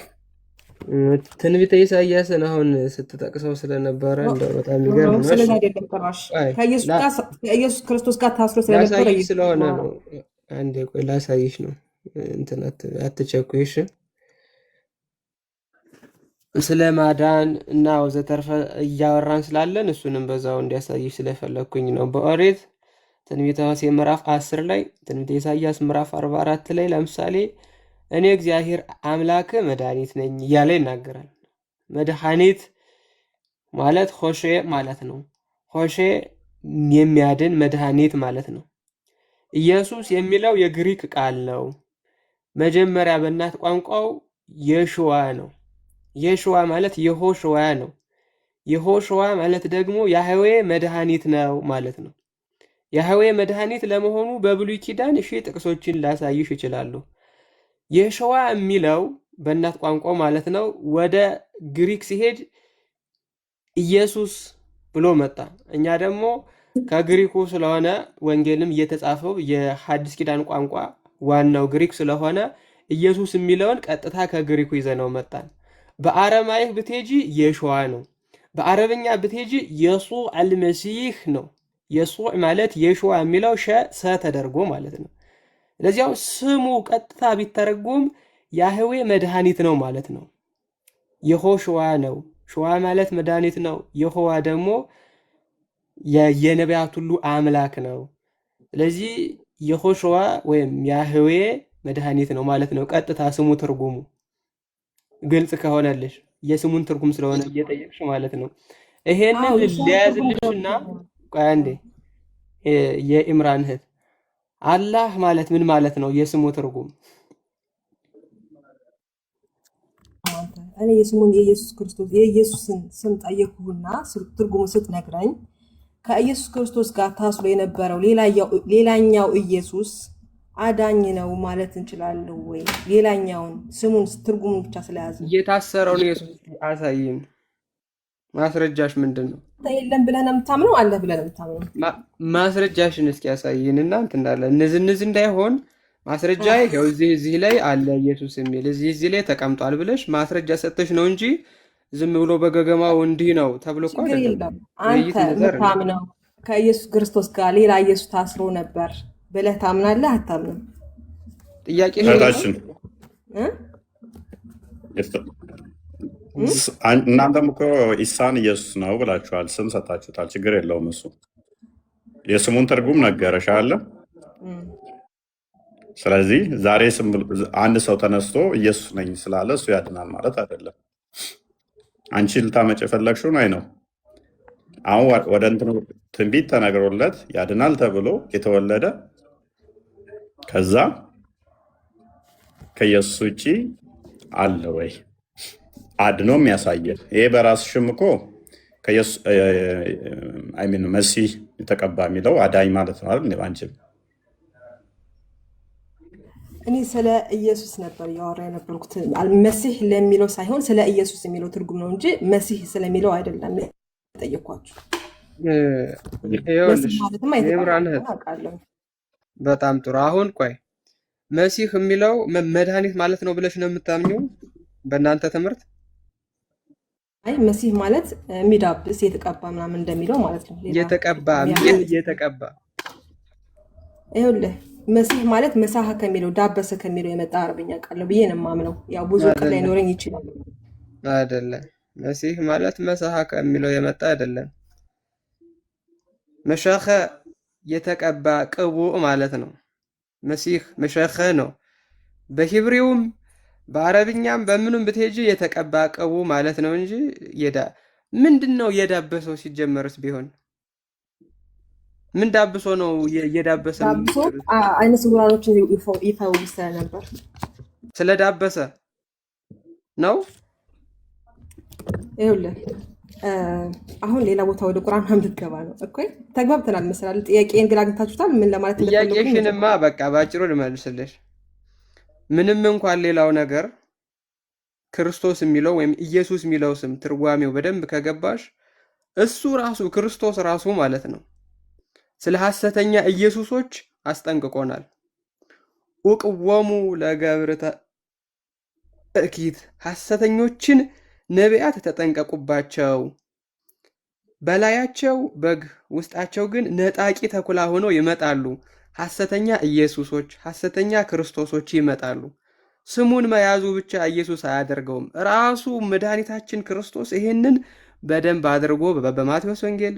[SPEAKER 5] ትንቢተ ኢሳይያስን አሁን ስትጠቅሰው ስለነበረ እንደው በጣም ይገርም ነው።
[SPEAKER 1] ስለዚህ አይደለም ጭራሽ ከኢየሱስ ክርስቶስ ጋር ታስሮ ስለነበረ
[SPEAKER 5] ላሳይሽ ስለሆነ ነው። አንዴ ቆይ ላሳይሽ ነው። እንትን አትቸኩይሽ። ስለ ማዳን እና ወዘተርፈ እያወራን ስላለን እሱንም በዛው እንዲያሳይሽ ስለፈለግኩኝ ነው። በኦሪት ትንቢተ ሆሴዕ ምዕራፍ 10 ላይ ትንቢተ ኢሳይያስ ምዕራፍ 44 ላይ ለምሳሌ እኔ እግዚአብሔር አምላክ መድኃኒት ነኝ እያለ ይናገራል። መድኃኒት ማለት ሆሼ ማለት ነው። ሆሼ የሚያድን መድኃኒት ማለት ነው። ኢየሱስ የሚለው የግሪክ ቃል ነው። መጀመሪያ በእናት ቋንቋው የሽዋ ነው። የሽዋ ማለት የሆሽዋ ነው። የሆሽዋ ማለት ደግሞ ያህዌ መድኃኒት ነው ማለት ነው። ያህዌ መድኃኒት ለመሆኑ በብሉይ ኪዳን ጥቅሶችን ላሳይሽ ይችላሉ። የሸዋ የሚለው በእናት ቋንቋ ማለት ነው። ወደ ግሪክ ሲሄድ ኢየሱስ ብሎ መጣ። እኛ ደግሞ ከግሪኩ ስለሆነ ወንጌልም እየተጻፈው የሐዲስ ኪዳን ቋንቋ ዋናው ግሪክ ስለሆነ ኢየሱስ የሚለውን ቀጥታ ከግሪኩ ይዘነው መጣን። በአረማይክ ብትሄጂ የሸዋ ነው። በአረብኛ ብትሄጂ የሱዕ አልመሲህ ነው። የሱዕ ማለት የሸዋ የሚለው ሰ ተደርጎ ማለት ነው። ለዚያው ስሙ ቀጥታ ቢተረጎም ያህዌ መድኃኒት ነው ማለት ነው። የሆሸዋ ነው። ሸዋ ማለት መድኃኒት ነው። የሆዋ ደግሞ የነቢያት ሁሉ አምላክ ነው። ስለዚህ የሆሸዋ ወይም ያህዌ መድኃኒት ነው ማለት ነው። ቀጥታ ስሙ ትርጉሙ ግልጽ ከሆነልሽ የስሙን ትርጉም ስለሆነ እየጠየቅሽ ማለት ነው። ይሄንን ሊያዝልሽና ቆይ አንዴ የኢምራን እህት አላህ ማለት ምን ማለት ነው? የስሙ ትርጉም
[SPEAKER 1] እኔ የስሙን የኢየሱስ ክርስቶስ የኢየሱስን ስም ጠየቅሁና ትርጉሙ ስትነግረኝ ከኢየሱስ ክርስቶስ ጋር ታስሮ የነበረው ሌላኛው ኢየሱስ አዳኝ ነው ማለት እንችላለን ወይ? ሌላኛውን ስሙን ትርጉሙን ብቻ ስለያዘ
[SPEAKER 5] የታሰረውን ኢየሱስ አሳይን። ማስረጃሽ ምንድን ነው?
[SPEAKER 1] የለም ብለህ ነው የምታምነው? አለ ብለህ ነው የምታምነው?
[SPEAKER 5] ማስረጃሽን እስኪ ያሳይን እና እንትን እንዳለ ንዝንዝ እንዳይሆን ማስረጃ ይኸው እዚህ ላይ አለ ኢየሱስ የሚል እዚህ ላይ ተቀምጧል ብለሽ ማስረጃ ሰጥተሽ ነው እንጂ ዝም ብሎ በገገማው እንዲህ ነው ተብሎ እኮ አይደለም።
[SPEAKER 1] አንተ የምታምነው ከኢየሱስ ክርስቶስ ጋር ሌላ ኢየሱስ ታስሮ ነበር ብለህ ታምናለህ? አታምንም?
[SPEAKER 5] ጥያቄ
[SPEAKER 2] እናንተም እኮ ኢሳን ኢየሱስ ነው ብላችኋል፣ ስም ሰጣችሁታል። ችግር የለውም። እሱ የስሙን ትርጉም ነገረሽ አለ። ስለዚህ ዛሬ አንድ ሰው ተነስቶ ኢየሱስ ነኝ ስላለ እሱ ያድናል ማለት አይደለም። አንቺ ልታመጭ የፈለግሽውን አይ ነው። አሁን ወደ እንትኑ ትንቢት ተነግሮለት ያድናል ተብሎ የተወለደ ከዛ ከኢየሱስ ውጭ አለ ወይ? አድኖም ያሳየን። ይሄ በራስሽም እኮ መሲህ የተቀባ የሚለው አዳኝ ማለት ነው አይደል? አንቺም
[SPEAKER 1] እኔ ስለ ኢየሱስ ነበር እያወራ የነበርኩት። መሲህ ለሚለው ሳይሆን ስለ ኢየሱስ የሚለው ትርጉም ነው እንጂ መሲህ ስለሚለው አይደለም የጠየኳችሁ።
[SPEAKER 5] በጣም ጥሩ። አሁን ቆይ መሲህ የሚለው መድኃኒት ማለት ነው ብለሽ ነው የምታምኘው በእናንተ ትምህርት?
[SPEAKER 1] አይ መሲህ ማለት የሚዳብስ የተቀባ ምናምን እንደሚለው ማለት ነው።
[SPEAKER 5] የተቀባ ይኸውልህ
[SPEAKER 1] መሲህ ማለት መሳሐ ከሚለው ዳበሰ ከሚለው የመጣ አረብኛ ቃል ነው ብዬ ነው የማምነው። ያው ብዙ ቃል ላይኖረኝ ይችላል።
[SPEAKER 5] አይደለም፣ መሲህ ማለት መሳሐ ከሚለው የመጣ አይደለም። መሸኸ የተቀባ ቅቡእ ማለት ነው። መሲህ መሸኸ ነው። በሂብሪውም በአረብኛም በምኑም ብትሄጂ የተቀባ ቅቡእ ማለት ነው እንጂ ምንድን ነው የዳበሰው? ሲጀመርስ ቢሆን ምን ዳብሶ ነው የዳበሰ?
[SPEAKER 1] አይነ ስውራኖችን ይፈውስ ነበር።
[SPEAKER 5] ስለዳበሰ ነው።
[SPEAKER 1] ይኸውልህ አሁን ሌላ ቦታ ወደ ቁርአን ልትገባ ነው እኮ። ተግባብተናል መሰላል። ጥያቄን ግን አግኝታችሁታል? ምን ለማለት
[SPEAKER 5] ጥያቄሽንማ በቃ ባጭሩ ልመልስልሽ። ምንም እንኳን ሌላው ነገር ክርስቶስ የሚለው ወይም ኢየሱስ የሚለው ስም ትርጓሜው በደንብ ከገባሽ እሱ ራሱ ክርስቶስ ራሱ ማለት ነው ስለ ሐሰተኛ ኢየሱሶች አስጠንቅቆናል። ወቅወሙ ለገብርተ እኪት ሐሰተኞችን ነቢያት ተጠንቀቁባቸው፣ በላያቸው በግ ውስጣቸው ግን ነጣቂ ተኩላ ሆነው ይመጣሉ። ሐሰተኛ ኢየሱሶች፣ ሐሰተኛ ክርስቶሶች ይመጣሉ። ስሙን መያዙ ብቻ ኢየሱስ አያደርገውም። ራሱ መድኃኒታችን ክርስቶስ ይሄንን በደንብ አድርጎ በማቴዎስ ወንጌል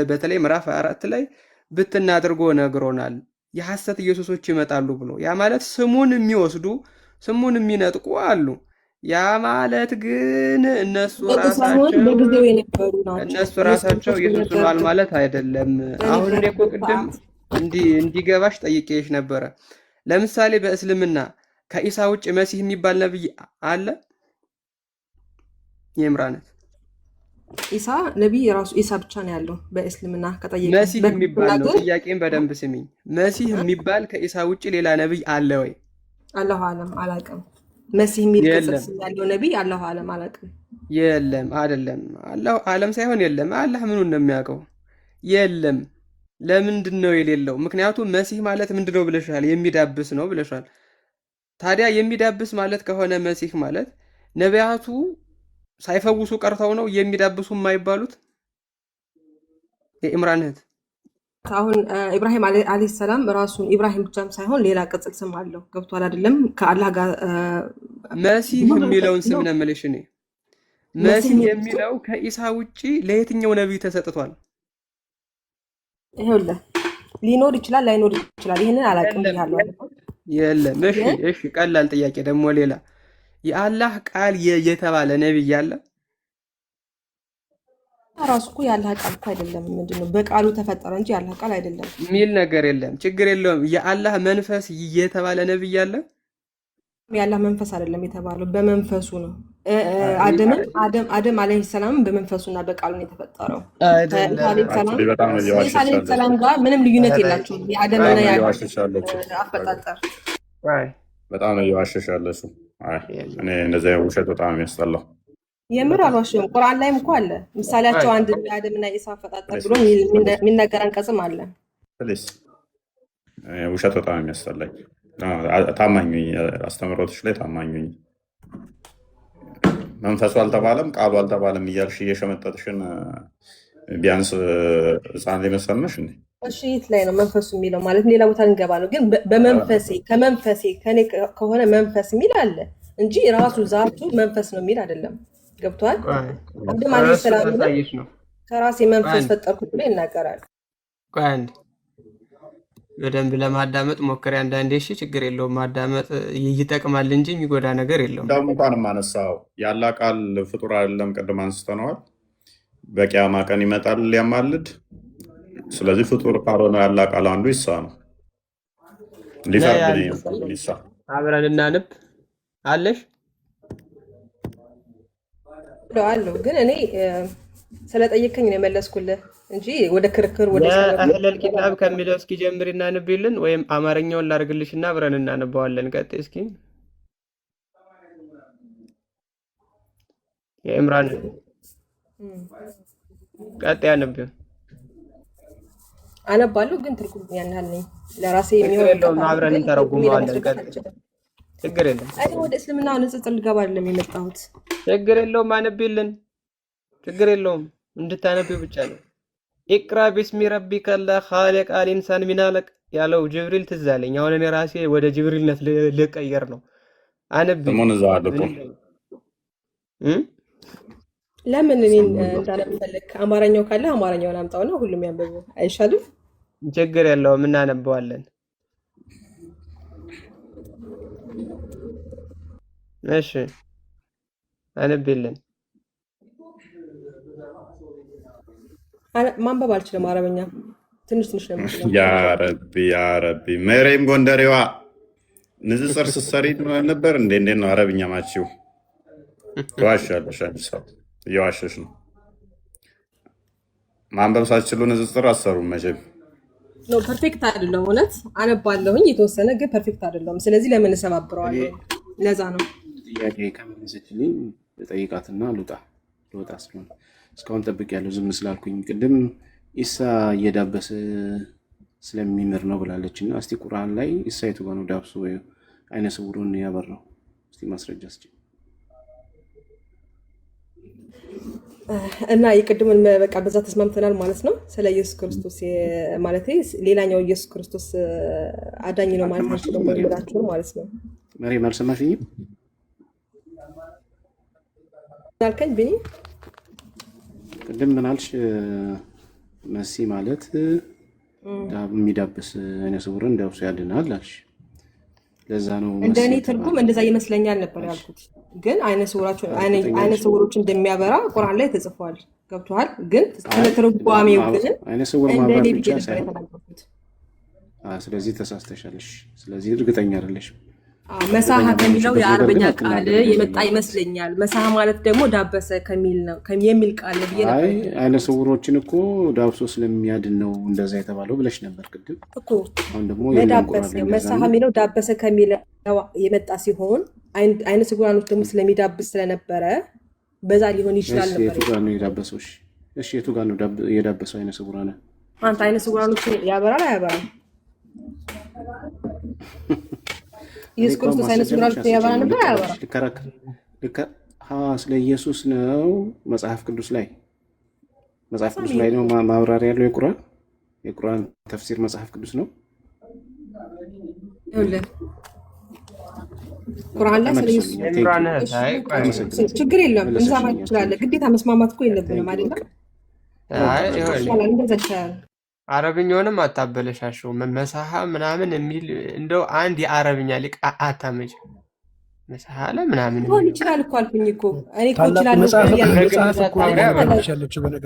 [SPEAKER 5] በተለይ ምዕራፍ 4 ላይ ብትና አድርጎ ነግሮናል። የሐሰት ኢየሱሶች ይመጣሉ ብሎ ያ ማለት ስሙን የሚወስዱ ስሙን የሚነጥቁ አሉ። ያ ማለት ግን እነሱ ራሳቸው ኢየሱስ ሆኗል ማለት አይደለም። አሁን እኔ እኮ ቅድም እንዲገባሽ ጠይቄሽ ነበረ። ለምሳሌ በእስልምና ከኢሳ ውጭ መሲህ የሚባል ነብይ አለ? የምራነት
[SPEAKER 1] ኢሳ ነቢይ ራሱ ኢሳ ብቻ ነው ያለው በእስልምና ከጠየቀ።
[SPEAKER 5] መሲህ የሚባል ነው። ጥያቄን በደንብ ስሚኝ። መሲህ የሚባል ከኢሳ ውጭ ሌላ ነብይ አለ ወይ?
[SPEAKER 1] አላሁ አለም አላውቅም። መሲህ የሚል ቅጽል ያለው ነቢይ አላሁ አለም አላውቅም።
[SPEAKER 5] የለም አይደለም። አላሁ አለም ሳይሆን የለም። አላህ ምኑን ነው የሚያውቀው? የለም። ለምንድን ነው የሌለው? ምክንያቱም መሲህ ማለት ምንድን ነው ብለሻል? የሚዳብስ ነው ብለሻል። ታዲያ የሚዳብስ ማለት ከሆነ መሲህ ማለት ነቢያቱ ሳይፈውሱ ቀርተው ነው የሚዳብሱ የማይባሉት? የኢምራን እህት
[SPEAKER 1] አሁን ኢብራሂም አለይሂ ሰላም ራሱን ኢብራሂም ብቻም ሳይሆን ሌላ ቅጽል ስም አለው። ገብቷል አይደለም? ከአላህ ጋር
[SPEAKER 5] መሲህ የሚለውን ስም ነው የምልሽ እኔ። መሲህ የሚለው ከኢሳ ውጪ ለየትኛው ነብይ ተሰጥቷል?
[SPEAKER 1] ይኸውልህ ሊኖር ይችላል ላይኖር ይችላል። ይሄንን አላውቅም ብያለሁ አይደል?
[SPEAKER 5] የለም። እሺ፣ ቀላል ጥያቄ ደግሞ ሌላ የአላህ ቃል የተባለ ነብይ አለ?
[SPEAKER 1] ራሱ እኮ የአላህ ቃል እኮ አይደለም። ምንድነው በቃሉ ተፈጠረ እንጂ የአላህ ቃል አይደለም
[SPEAKER 5] ሚል ነገር የለም። ችግር የለውም። የአላህ መንፈስ የተባለ ነብይ አለ?
[SPEAKER 1] የአላህ መንፈስ አይደለም የተባለው በመንፈሱ ነው። አደም አለይሂ ሰላም በመንፈሱና በቃሉ ነው የተፈጠረው። ኢሳ አለይሂ ሰላም ጋር ምንም ልዩነት የላቸውም። የአደምና አፈጣጠር
[SPEAKER 2] በጣም ነው እየዋሸሻለሽ። እኔ እንደዚያ ውሸት በጣም የሚያስጠላው
[SPEAKER 1] የምር አልዋሸሁም። ቁርአን ላይም እኮ አለ ምሳሌያቸው አንድ የአደምና ኢሳ አፈጣጠር ብሎ የሚነገር አንቀጽም አለ።
[SPEAKER 2] ውሸት በጣም የሚያስጠላኝ። ታማኝ አስተምሮትሽ ላይ ታማኝ። መንፈሱ አልተባለም ቃሉ አልተባለም እያልሽ እየሸመጠጥሽን ቢያንስ ሕፃን ላይ መሰልነሽ እንዴ?
[SPEAKER 1] እሺ የት ላይ ነው መንፈሱ የሚለው? ማለት ሌላ ቦታ ልንገባ ነው። ግን በመንፈሴ ከመንፈሴ ከኔ ከሆነ መንፈስ የሚል አለ እንጂ ራሱ ዛቱ መንፈስ ነው የሚል አይደለም። ገብቷል? አደም አለይሂ ሰላም ከራሴ መንፈስ ፈጠርኩት ብሎ ይናገራል።
[SPEAKER 5] አንድ በደንብ ለማዳመጥ ሞክሪ አንዳንዴ። እሺ ችግር የለውም ማዳመጥ ይጠቅማል እንጂ የሚጎዳ ነገር የለውም።
[SPEAKER 2] እንደውም እንኳን ማነሳው ያላ ቃል ፍጡር አይደለም። ቅድም አንስተነዋል። በቂያማ ቀን ይመጣል ሊያማልድ። ስለዚህ ፍጡር ካልሆነ ያላ ቃል አንዱ ኢሳ ነው። ሊፈርድ ነው ኢሳ።
[SPEAKER 5] አብረን እናንብ አለሽ
[SPEAKER 1] አለው። ግን እኔ ስለጠየቀኝ ነው የመለስኩልህ እንጂ ወደ ክርክር ወደ
[SPEAKER 5] አህለል ኪታብ ከሚለው እስኪ ጀምሪ እናንብልን፣ ወይም አማርኛውን ላድርግልሽና አብረን እናንበዋለን። ቀጥ እስኪ የኢምራን ቀጥ ያነብው
[SPEAKER 1] አነባለሁ። ግን ትርጉም ያን ያህል ነኝ ለራሴ የሚሆን
[SPEAKER 5] የለውም። አብረን እንተረጉመዋለን። ቀጥ ችግር የለም።
[SPEAKER 1] አይ ወደ እስልምና ንጽጽር ልገባ አይደለም የመጣሁት።
[SPEAKER 5] ችግር የለውም። አነብልን። ችግር የለውም። እንድታነቢው ብቻ ነው። ኢቅራ ቢስሚ ረቢከ ላ ኻሊቅ አልኢንሳን ሚን አለቅ ያለው ጅብሪል ትዝ አለኝ። አሁን እኔ ራሴ ወደ ጅብሪልነት ልቀየር ነው። አንብ
[SPEAKER 1] ለምን እኔን እንዳለምፈልግ አማርኛው ካለ አማርኛውን አምጣውና ሁሉም ያንብቡ አይሻልም?
[SPEAKER 5] ችግር የለውም። እናነባዋለን። እሺ አንብልን።
[SPEAKER 1] ማንበብ አልችልም አረበኛ ትንሽ ነው።
[SPEAKER 2] ያ ረቢ መሬም ጎንደሬዋ ንጽጽር ስትሰሪ ነበር እንዴ? እንዴት ነው አረብኛ ማችው? ዋሻለሽ አንቺ ሰው እየዋሸሽ ነው። ማንበብ ሳትችሉ ንጽጽር አሰሩም መቼም
[SPEAKER 1] ነው። ፐርፌክት አይደለም እውነት አነባለሁኝ የተወሰነ ግን ፐርፌክት አይደለም። ስለዚህ ለምን እሰባብረዋለሁ? ለዛ ነው
[SPEAKER 6] ጥያቄ ከመለሰችልኝ ጠይቃትና ልውጣ ስለሆነ እስካሁን ጠብቅ ያለው ዝም ስላልኩኝ ቅድም ኢሳ እየዳበሰ ስለሚምር ነው ብላለች እና እስቲ ቁርአን ላይ ኢሳ የቱ ጋር ነው ዳብሶ ወይ አይነ ስውሩን ያበራው? እስቲ ማስረጃ እስኪ።
[SPEAKER 1] እና የቅድሙን በቃ በዛ ተስማምተናል ማለት ነው። ስለ ኢየሱስ ክርስቶስ ማለት ሌላኛው ኢየሱስ ክርስቶስ አዳኝ ነው ማለት ነው ብላችሁ ማለት ነው።
[SPEAKER 6] መሬም አልሰማሽኝም?
[SPEAKER 1] አልከኝ ቢኒ
[SPEAKER 6] ቅድም ምን አልሽ? መሲ ማለት የሚዳብስ አይነ ስውርን ዳብሶ ያድናል አልሽ። ለዛ ነው
[SPEAKER 1] እንደኔ ትርጉም እንደዛ ይመስለኛል ነበር ያልኩት። ግን አይነ ስውሮች እንደሚያበራ ቁርአን ላይ ተጽፏል። ገብቶሃል? ግን ስለትርጓሜው ግን
[SPEAKER 6] አይነ ስውር ማብራት ብቻ ሳይሆን ስለዚህ ተሳስተሻለሽ። ስለዚህ እርግጠኛ አይደለሽም።
[SPEAKER 1] መሳሐ ከሚለው የአረበኛ ቃል የመጣ ይመስለኛል። መሳሐ ማለት ደግሞ ዳበሰ ከሚል ነው የሚል ቃል ነው ብዬ ነበር።
[SPEAKER 6] አይነ ስውሮችን እኮ ዳብሶ ስለሚያድን ነው እንደዛ የተባለው ብለሽ ነበር ቅድም
[SPEAKER 1] እኮ። አሁን ደግሞ መሳሐ የሚለው ዳበሰ ከሚለው የመጣ ሲሆን አይነ ስውራኖች ደግሞ ስለሚዳብስ ስለነበረ በዛ ሊሆን ይችላል ነበር።
[SPEAKER 6] የቱ ጋር ነው የዳበሰው? እሺ የቱ ጋር ነው የዳበሰው አይነ ስውራን?
[SPEAKER 1] አንተ አይነ ስውራኖች ያበራል አያበራም? ኢየሱስ ክርስቶስ አይነ ስውራኖች ያበራ ነበር አያበራም?
[SPEAKER 6] ስለ ኢየሱስ ነው መጽሐፍ ቅዱስ ላይ ነው ማብራሪያ ያለው የቁርአን የቁርአን ተፍሲር መጽሐፍ ቅዱስ ነው።
[SPEAKER 1] ይኸውልህ ቁርአን ላይ ችግር የለም እንሰማት ትችላለህ። ግዴታ መስማማት እኮ የለብንም አይደለም። እንደዛ ይቻላል።
[SPEAKER 5] አረብኛውንም አታበለሻሸው። መሳሐ ምናምን የሚል እንደው አንድ የአረብኛ ሊቅ አታመጭ። መሳሐለ ምናምን
[SPEAKER 1] ሊሆን ይችላል እኮ አልኩኝ እኮ እኔ እኮ ይችላል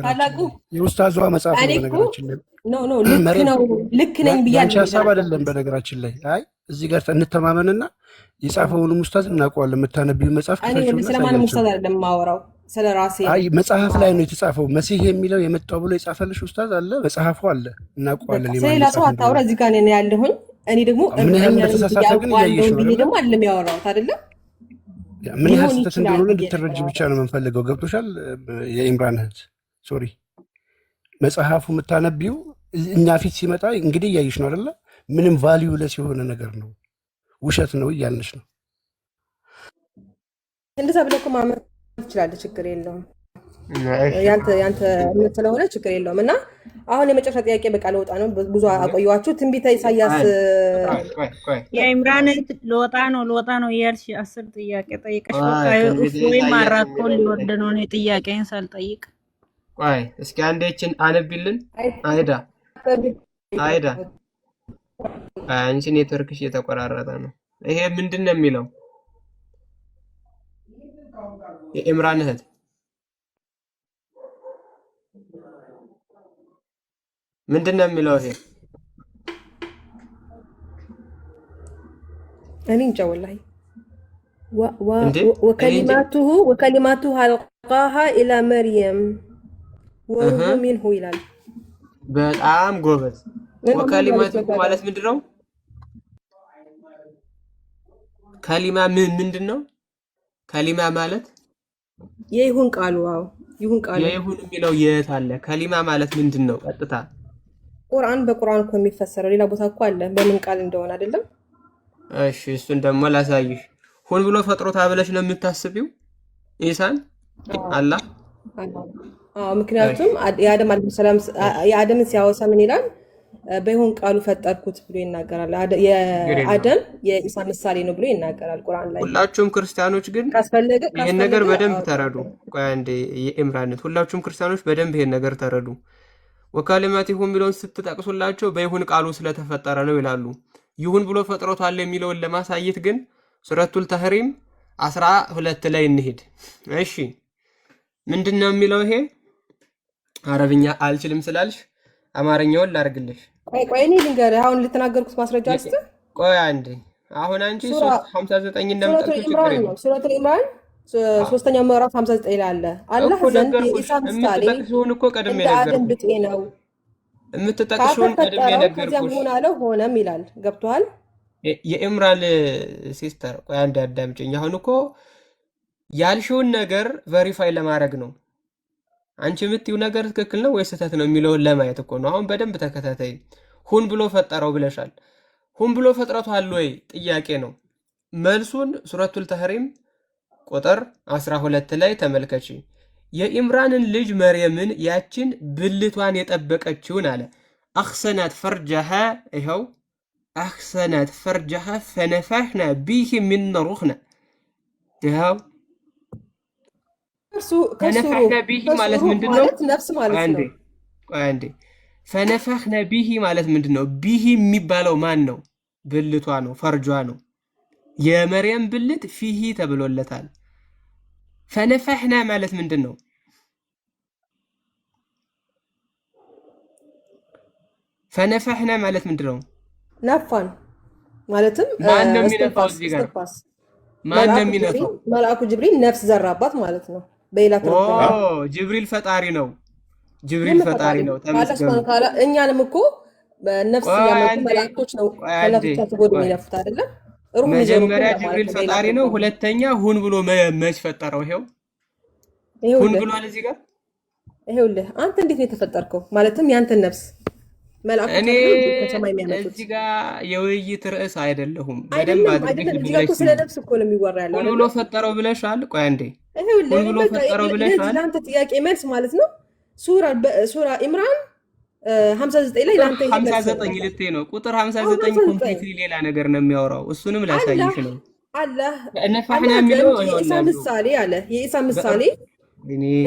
[SPEAKER 1] ታላቁ
[SPEAKER 4] የኡስታዟ መጽሐፍ ነው። በነገራችን ላይ
[SPEAKER 1] ኖ ልክ ነው ልክ ነኝ ብያለሁ።
[SPEAKER 4] ሀሳብ አይደለም በነገራችን ላይ አይ እዚህ ጋር እንተማመንና የጻፈውንም ኡስታዝ እናውቀዋለን። የምታነቢው መጽሐፍ
[SPEAKER 1] እኔ ስለማንም ኡስታዝ አይደለም የማወራው ስለ ራሴ።
[SPEAKER 4] አይ መጽሐፍ ላይ ነው የተጻፈው። መሲህ የሚለው የመጣው ብሎ የጻፈልሽ ኡስታዝ አለ፣ መጽሐፉ አለ፣ እናውቀዋለን።
[SPEAKER 1] ስለሌላ ሰው አታውራ። እዚህ ጋር ነው ያለሁኝ እኔ ደግሞ
[SPEAKER 4] ምን ያህል ተሳሳተ ግን እያየሽ ነው።
[SPEAKER 1] እኔ ደግሞ አይደለም ያወራሁት አይደለም።
[SPEAKER 4] ምን ያህል ስህተት እንደሆነ እንድትረጅ ብቻ ነው የምንፈልገው። ገብቶሻል? የኢምራን እህት ሶሪ፣ መጽሐፉ የምታነቢው እኛ ፊት ሲመጣ እንግዲህ እያየሽ ነው አይደለ? ምንም ቫልዩ ለስ የሆነ ነገር ነው፣ ውሸት ነው እያልንሽ ነው።
[SPEAKER 1] እንደዛ ብለህ እኮ ማመን ትችላለህ፣ ችግር የለውም። ያንተ እምነት ስለሆነ ችግር የለውም። እና አሁን የመጨረሻ ጥያቄ በቃ ለወጣ ነው፣ ብዙ አቆየኋችሁ። ትንቢተ ኢሳያስ
[SPEAKER 3] የኢምራን ለወጣ ነው እያልሽ 10 ጥያቄ ጠይቀሽ በቃ ወይም አራኮ ሊወርድ ነው። እኔ ጥያቄን ሳልጠይቅ
[SPEAKER 5] ቆይ እስኪ አንዴችን አነብልን። አይዳ አንቺ ኔትወርክሽ እየተቆራረጠ ነው። ይሄ ምንድን ነው የሚለው? የኢምራን እህት ምንድን ነው የሚለው? ይሄ
[SPEAKER 1] እኔ እንጃ ወላሂ። ወከሊማቱሁ አልቃሃ ኢላ መርየም ወሩሁ ሚንሁ ይላል።
[SPEAKER 5] በጣም ጎበዝ። ወከሊማቱሁ ማለት ምንድን ነው? ከሊማ ምንድን ነው? ከሊማ ማለት
[SPEAKER 1] የይሁን ቃሉ። አዎ ይሁን ቃሉ።
[SPEAKER 5] የይሁን የሚለው የት አለ? ከሊማ ማለት ምንድን ነው? ቀጥታ
[SPEAKER 1] በቁርአን እኮ የሚፈሰረው ሌላ ቦታ እኮ አለ፣ በምን ቃል እንደሆነ አይደለም።
[SPEAKER 5] እሺ እሱን ደግሞ ላሳይሽ። ሁን ብሎ ፈጥሮታ ብለሽ ነው የምታስቢው ኢሳን አላህ?
[SPEAKER 1] አዎ ምክንያቱም የአደምን ሲያወሳ ምን ይላል? በይሁን ቃሉ ፈጠርኩት ብሎ ይናገራል። የአደም የኢሳ ምሳሌ ነው ብሎ ይናገራል ቁርአን ላይ።
[SPEAKER 5] ሁላችሁም ክርስቲያኖች ግን ይሄን ነገር በደንብ ተረዱ። ቆይ አንዴ የኢምራን ሁላችሁም ክርስቲያኖች በደንብ ይሄን ነገር ተረዱ። ወከሊማቲሁ የሚለውን ስትጠቅሱላቸው በይሁን ቃሉ ስለተፈጠረ ነው ይላሉ። ይሁን ብሎ ፈጥሮታል የሚለውን ለማሳየት ግን ሱረቱል ተህሪም 12 ላይ እንሂድ። እሺ ምንድነው የሚለው? ይሄ አረብኛ አልችልም ስላልሽ አማርኛውን ላርግልሽ።
[SPEAKER 1] ቆይ እኔ ልንገርህ አሁን ልትናገርኩት ማስረጃ አስተ
[SPEAKER 5] ቆይ አንዴ አሁን አንቺ 359 እንደምጠቅሱ ችግር የለም።
[SPEAKER 1] ሱረቱል ኢምራን 3ኛው ምዕራፍ 59 ላይ አለ አላህ ዘንድ የኢሳ ምሳሌ
[SPEAKER 5] እኮ ቀድሜ ነገርኩሽ
[SPEAKER 1] ነው
[SPEAKER 5] የምትጠቅሽውን ቀድሜ ነገርኩሽ።
[SPEAKER 1] ከዚያም ሆነ አለ ሆነም ይላል። ገብቶሃል?
[SPEAKER 5] የኢምራን ሲስተር ቆይ አንዴ አዳምጪኝ። አሁን እኮ ያልሽውን ነገር ቬሪፋይ ለማድረግ ነው። አንቺ የምትይው ነገር ትክክል ነው ወይ ስህተት ነው የሚለውን ለማየት እኮ ነው። አሁን በደንብ ተከታታይ። ሁን ብሎ ፈጠረው ብለሻል። ሁን ብሎ ፈጥረቷል ወይ ጥያቄ ነው። መልሱን ሱረቱል ተህሪም ቁጥር 12 ላይ ተመልከቺ። የኢምራንን ልጅ መርየምን ያችን ብልቷን የጠበቀችውን አለ አኽሰናት ፈርጀሃ ይኸው አኽሰናት ፈርጀሃ ፈነፋሕና ቢሂ ሚን ሩኽና ይኸው ፈነፋሕና ቢሂ ማለት ምንድን ነው?
[SPEAKER 1] ነፍስ ማለት ነው።
[SPEAKER 5] አንዴ ፈነፋሕና ቢሂ ማለት ምንድን ነው? ቢሂ የሚባለው ማን ነው? ብልቷ ነው፣ ፈርጇ ነው። የመርየም ብልት ፊሂ ተብሎለታል። ፈነፋሕና ማለት ምንድን ነው? ፈነፋሕና ማለት ምንድን ነው?
[SPEAKER 1] ነፋን ማለትም
[SPEAKER 5] ማን ነው የሚነፋው? እዚህ ጋር ማን ነው የሚነፋው?
[SPEAKER 1] መልአኩ ጅብሪል ነፍስ ዘራባት ማለት ነው። በሌላ
[SPEAKER 5] ጅብሪል ፈጣሪ ነው። ጅብሪል ፈጣሪ ነው። ተመስገን።
[SPEAKER 1] እኛንም እኮ ነፍስ ያመጡ መልአኮች ነው ከነፍሳቸው ጎድ የሚነፉት አይደለም።
[SPEAKER 5] መጀመሪያ ጅብሪል ፈጣሪ ነው። ሁለተኛ ሁን ብሎ መች ፈጠረው? ይሄው ሁን ብሏል እዚህ ጋር።
[SPEAKER 1] ይሄውልህ አንተ እንዴት ነው የተፈጠርከው? ማለትም ያንተን ነፍስ መልአኮች ከሰማይ የሚያመጡት።
[SPEAKER 5] እዚህ ጋር የውይይት ርዕስ አይደለሁም። በደንብ አድርገሽ
[SPEAKER 1] ስለ ነፍስ እኮ ነው የሚወራ ያለው።
[SPEAKER 5] ሁን ብሎ ፈጠረው ብለሻል። ቆይ አንዴ ሁን ብሎ ፈጠረው ብለሻል።
[SPEAKER 1] ለአንተ ጥያቄ መልስ ማለት ነው። ሱራ ኢምራን 59 ላይ ለአንተ ይሄ መልስ
[SPEAKER 5] 59 ልትይ ነው። ቁጥር 59 ኮምፕሊትሊ ሌላ ነገር ነው የሚያወራው። እሱንም ላሳይሽ ነው።
[SPEAKER 1] አላህ
[SPEAKER 5] እነፋህና የሚለው
[SPEAKER 1] የኢሳ ምሳሌ አለ። የኢሳ ምሳሌ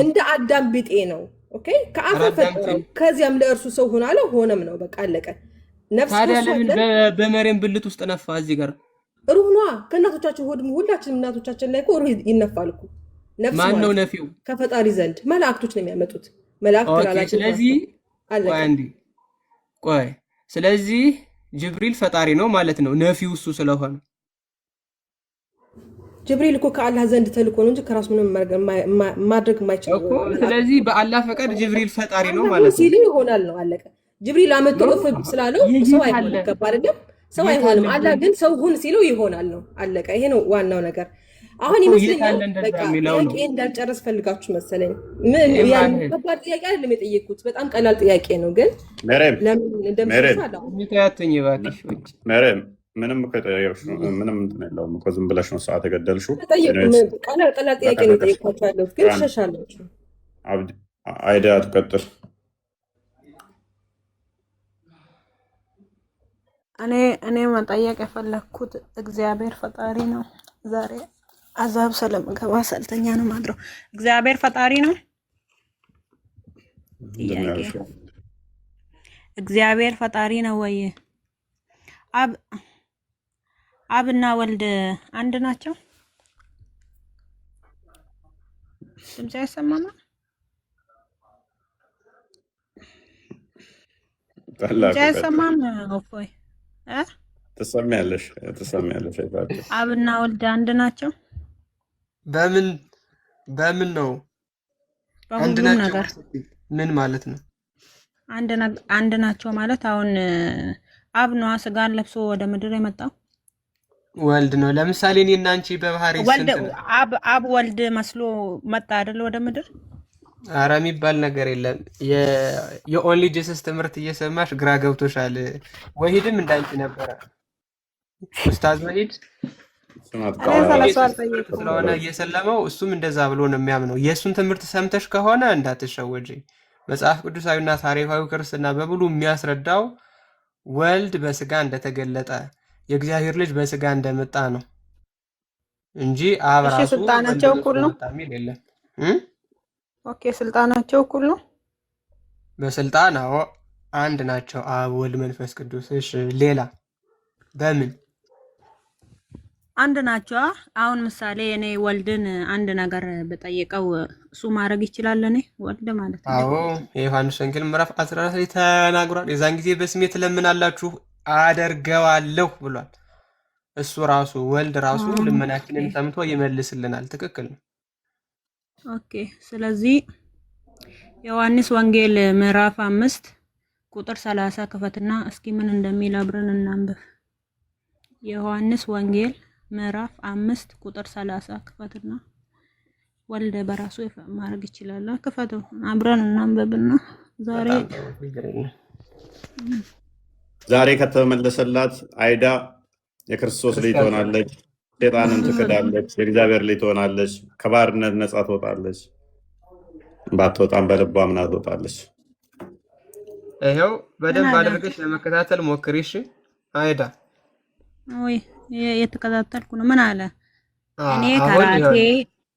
[SPEAKER 1] እንደ አዳም ቢጤ ነው። ኦኬ ከአፈር ፈጠረው፣ ከዚያም ለእርሱ ሰው ሆነ አለ፣ ሆነም ነው። በቃ አለቀ። ነፍስ
[SPEAKER 5] ታዲያ ለምን በመሬም ብልት ውስጥ ነፋ? እዚህ ጋር
[SPEAKER 1] ሩህ ነዋ። ከእናቶቻችን ሆድም ሁላችንም እናቶቻችን ላይ እኮ ሩህ ይነፋል እኮ። ነፍስ
[SPEAKER 5] ማን ነው ነፊው?
[SPEAKER 1] ከፈጣሪ ዘንድ መላእክቶች ነው የሚያመጡት። መላእክት ላላቸው። ስለዚህ
[SPEAKER 5] ቆይ ስለዚህ ጅብሪል ፈጣሪ ነው ማለት ነው ነፊው እሱ ስለሆነ።
[SPEAKER 1] ጅብሪል እኮ ከአላህ ዘንድ ተልኮ ነው እንጂ ከራሱ ምንም ማድረግ የማይችል
[SPEAKER 5] እኮ። ስለዚህ በአላህ ፈቃድ ጅብሪል ፈጣሪ ነው ማለት ነው
[SPEAKER 1] ሲል ይሆናል ነው አለቀ። ጅብሪል አመጣ ስላለው ሰው አይሆንም። ገባ አይደለም? ሰው አይሆንም። አላህ ግን ሰው ሁን ሲለው ይሆናል ነው አለቀ። ይሄ ነው ዋናው ነገር። አሁን ይመስለኛል በቃ ጥያቄ እንዳልጨረስ ፈልጋችሁ መሰለኝ። ምን ያን ከባድ ጥያቄ አይደለም የጠየኩት፣ በጣም ቀላል ጥያቄ ነው። ግን ለምን እንደምትሰራው
[SPEAKER 5] ምክንያቱኝ እባክሽ
[SPEAKER 2] መረም ምንም ከጠየቅሽ ምንም እንትን የለውም እኮ ዝም ብለሽ ነው ሰዓት የገደልሽው።
[SPEAKER 1] ቀላል ጥያቄ ነው የጠየኳችሁ ያለሁት፣ ግን ትሸሻላችሁ።
[SPEAKER 2] አይዳ ትቀጥል።
[SPEAKER 3] እኔ መጠየቅ የፈለግኩት እግዚአብሔር ፈጣሪ ነው። ዛሬ አዛብ ስለምገባ ሰልተኛ ነው ማድረው። እግዚአብሔር ፈጣሪ ነው። ጥያቄ እግዚአብሔር ፈጣሪ ነው ወይ? አብና ወልድ አንድ ናቸው? ድምጽ አይሰማማ? ድምጽ አይሰማም? ኦፎይ
[SPEAKER 2] ትሰሚያለሽ።
[SPEAKER 3] አብና ወልድ አንድ ናቸው?
[SPEAKER 5] በምን ነው አንድ ናቸው? ምን ማለት ነው
[SPEAKER 3] አንድ ናቸው ማለት? አሁን አብ ነው ስጋን ለብሶ ወደ ምድር የመጣው፣
[SPEAKER 5] ወልድ ነው። ለምሳሌ እኔ እና አንቺ በባህሪ
[SPEAKER 3] ወልድ አብ ወልድ መስሎ መጣ አይደል ወደ ምድር?
[SPEAKER 5] ኧረ የሚባል ነገር የለም። የኦንሊ ጂሰስ ትምህርት እየሰማሽ ግራ ገብቶሻል። ወሂድም እንዳንቺ ነበረ ኡስታዝ ወሂድ ስለሆነ እየሰለመው እሱም እንደዛ ብሎ ነው የሚያምነው። የእሱን ትምህርት ሰምተሽ ከሆነ እንዳትሸወጂ። መጽሐፍ ቅዱሳዊና ታሪካዊ ክርስትና በሙሉ የሚያስረዳው ወልድ በስጋ እንደተገለጠ የእግዚአብሔር ልጅ በስጋ እንደመጣ ነው እንጂ አብ ራሱ
[SPEAKER 3] ስልጣናቸው እኩል ነው
[SPEAKER 5] የሚል የለም።
[SPEAKER 3] ኦኬ ስልጣናቸው እኩል ነው።
[SPEAKER 5] በስልጣን አዎ አንድ ናቸው፣ አብ ወልድ መንፈስ ቅዱስ። እሺ ሌላ በምን
[SPEAKER 3] አንድ ናቸው? አሁን ምሳሌ እኔ ወልድን አንድ ነገር በጠየቀው እሱ ማድረግ ይችላል። እኔ ወልድ ማለት ነው።
[SPEAKER 5] አዎ የዮሐንስ ወንጌል ምዕራፍ 14 ላይ ተናግሯል። የዛን ጊዜ በስሜ ትለምናላችሁ አደርገዋለሁ ብሏል። እሱ ራሱ ወልድ ራሱ ልመናችንን ሰምቶ ይመልስልናል። ትክክል ነው።
[SPEAKER 3] ኦኬ ስለዚህ ዮሐንስ ወንጌል ምዕራፍ 5 ቁጥር 30 ክፈትና እስኪ ምን እንደሚል አብረን እናንብብ። ዮሐንስ ወንጌል ምዕራፍ 5 ቁጥር 30 ክፈትና ወልድ በራሱ ማድረግ ይችላል። ክፈተው አብረን እናንብብና
[SPEAKER 2] ዛሬ ከተመለሰላት አይዳ የክርስቶስ ልጅ ትሆናለች፣ ሴጣንን ትክዳለች፣ የእግዚአብሔር ልጅ ትሆናለች፣ ከባርነት ነፃ ትወጣለች። ባትወጣም በልቧ አምና ትወጣለች።
[SPEAKER 5] ይሄው በደንብ አድርገሽ ለመከታተል ሞክሪ። እሺ አይዳ
[SPEAKER 3] ወይ የተከታተልኩ ነው። ምን አለ? እኔ ከራሴ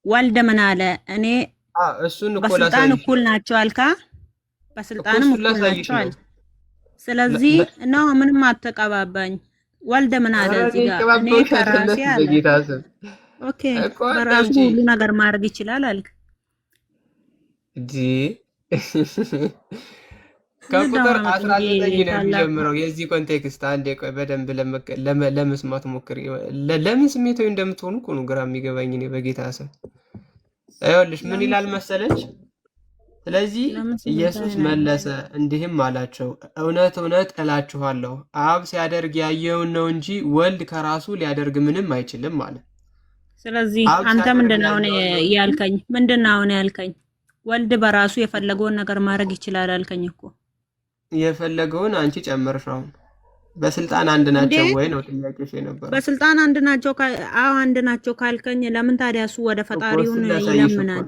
[SPEAKER 3] ወልድ ምን አለ? እኔ
[SPEAKER 5] እሱን እኮ
[SPEAKER 3] በስልጣን እኩል ናቸው አልካ፣ በስልጣንም እኩል ናቸው አልካ። ስለዚህ ነው ምንም አትቀባባኝ። ወልድ ምን አለ እዚህ ጋር? እኔ ከራሴ አለ። ኦኬ በራሱ ሁሉ ነገር ማድረግ ይችላል አልክ።
[SPEAKER 5] ከቁጥር 19 ነው የሚጀምረው የዚህ ኮንቴክስት። አንዴ ቆይ በደንብ ለመስማት ሞክሪ። ለምን ስሜታዊ እንደምትሆኑ እኮ ነው ግራ የሚገባኝ እኔ በጌታ ስም። ይኸውልሽ ምን ይላል መሰለች? ስለዚህ ኢየሱስ መለሰ እንዲህም አላቸው፣ እውነት እውነት እላችኋለሁ አብ ሲያደርግ ያየውን ነው እንጂ ወልድ ከራሱ ሊያደርግ ምንም አይችልም ማለት።
[SPEAKER 3] ስለዚህ አንተ ምንድነው ያልከኝ? ምንድነው ያልከኝ? ወልድ በራሱ የፈለገውን ነገር ማድረግ ይችላል አልከኝ እኮ።
[SPEAKER 5] የፈለገውን አንቺ ጨመርሽው። በስልጣን አንድ ናቸው ወይ ነው ጥያቄሽ የነበረው?
[SPEAKER 3] በስልጣን አንድ ናቸው። አዎ አንድ ናቸው ካልከኝ ለምን ታዲያ እሱ ወደ ፈጣሪውን ይለምናል?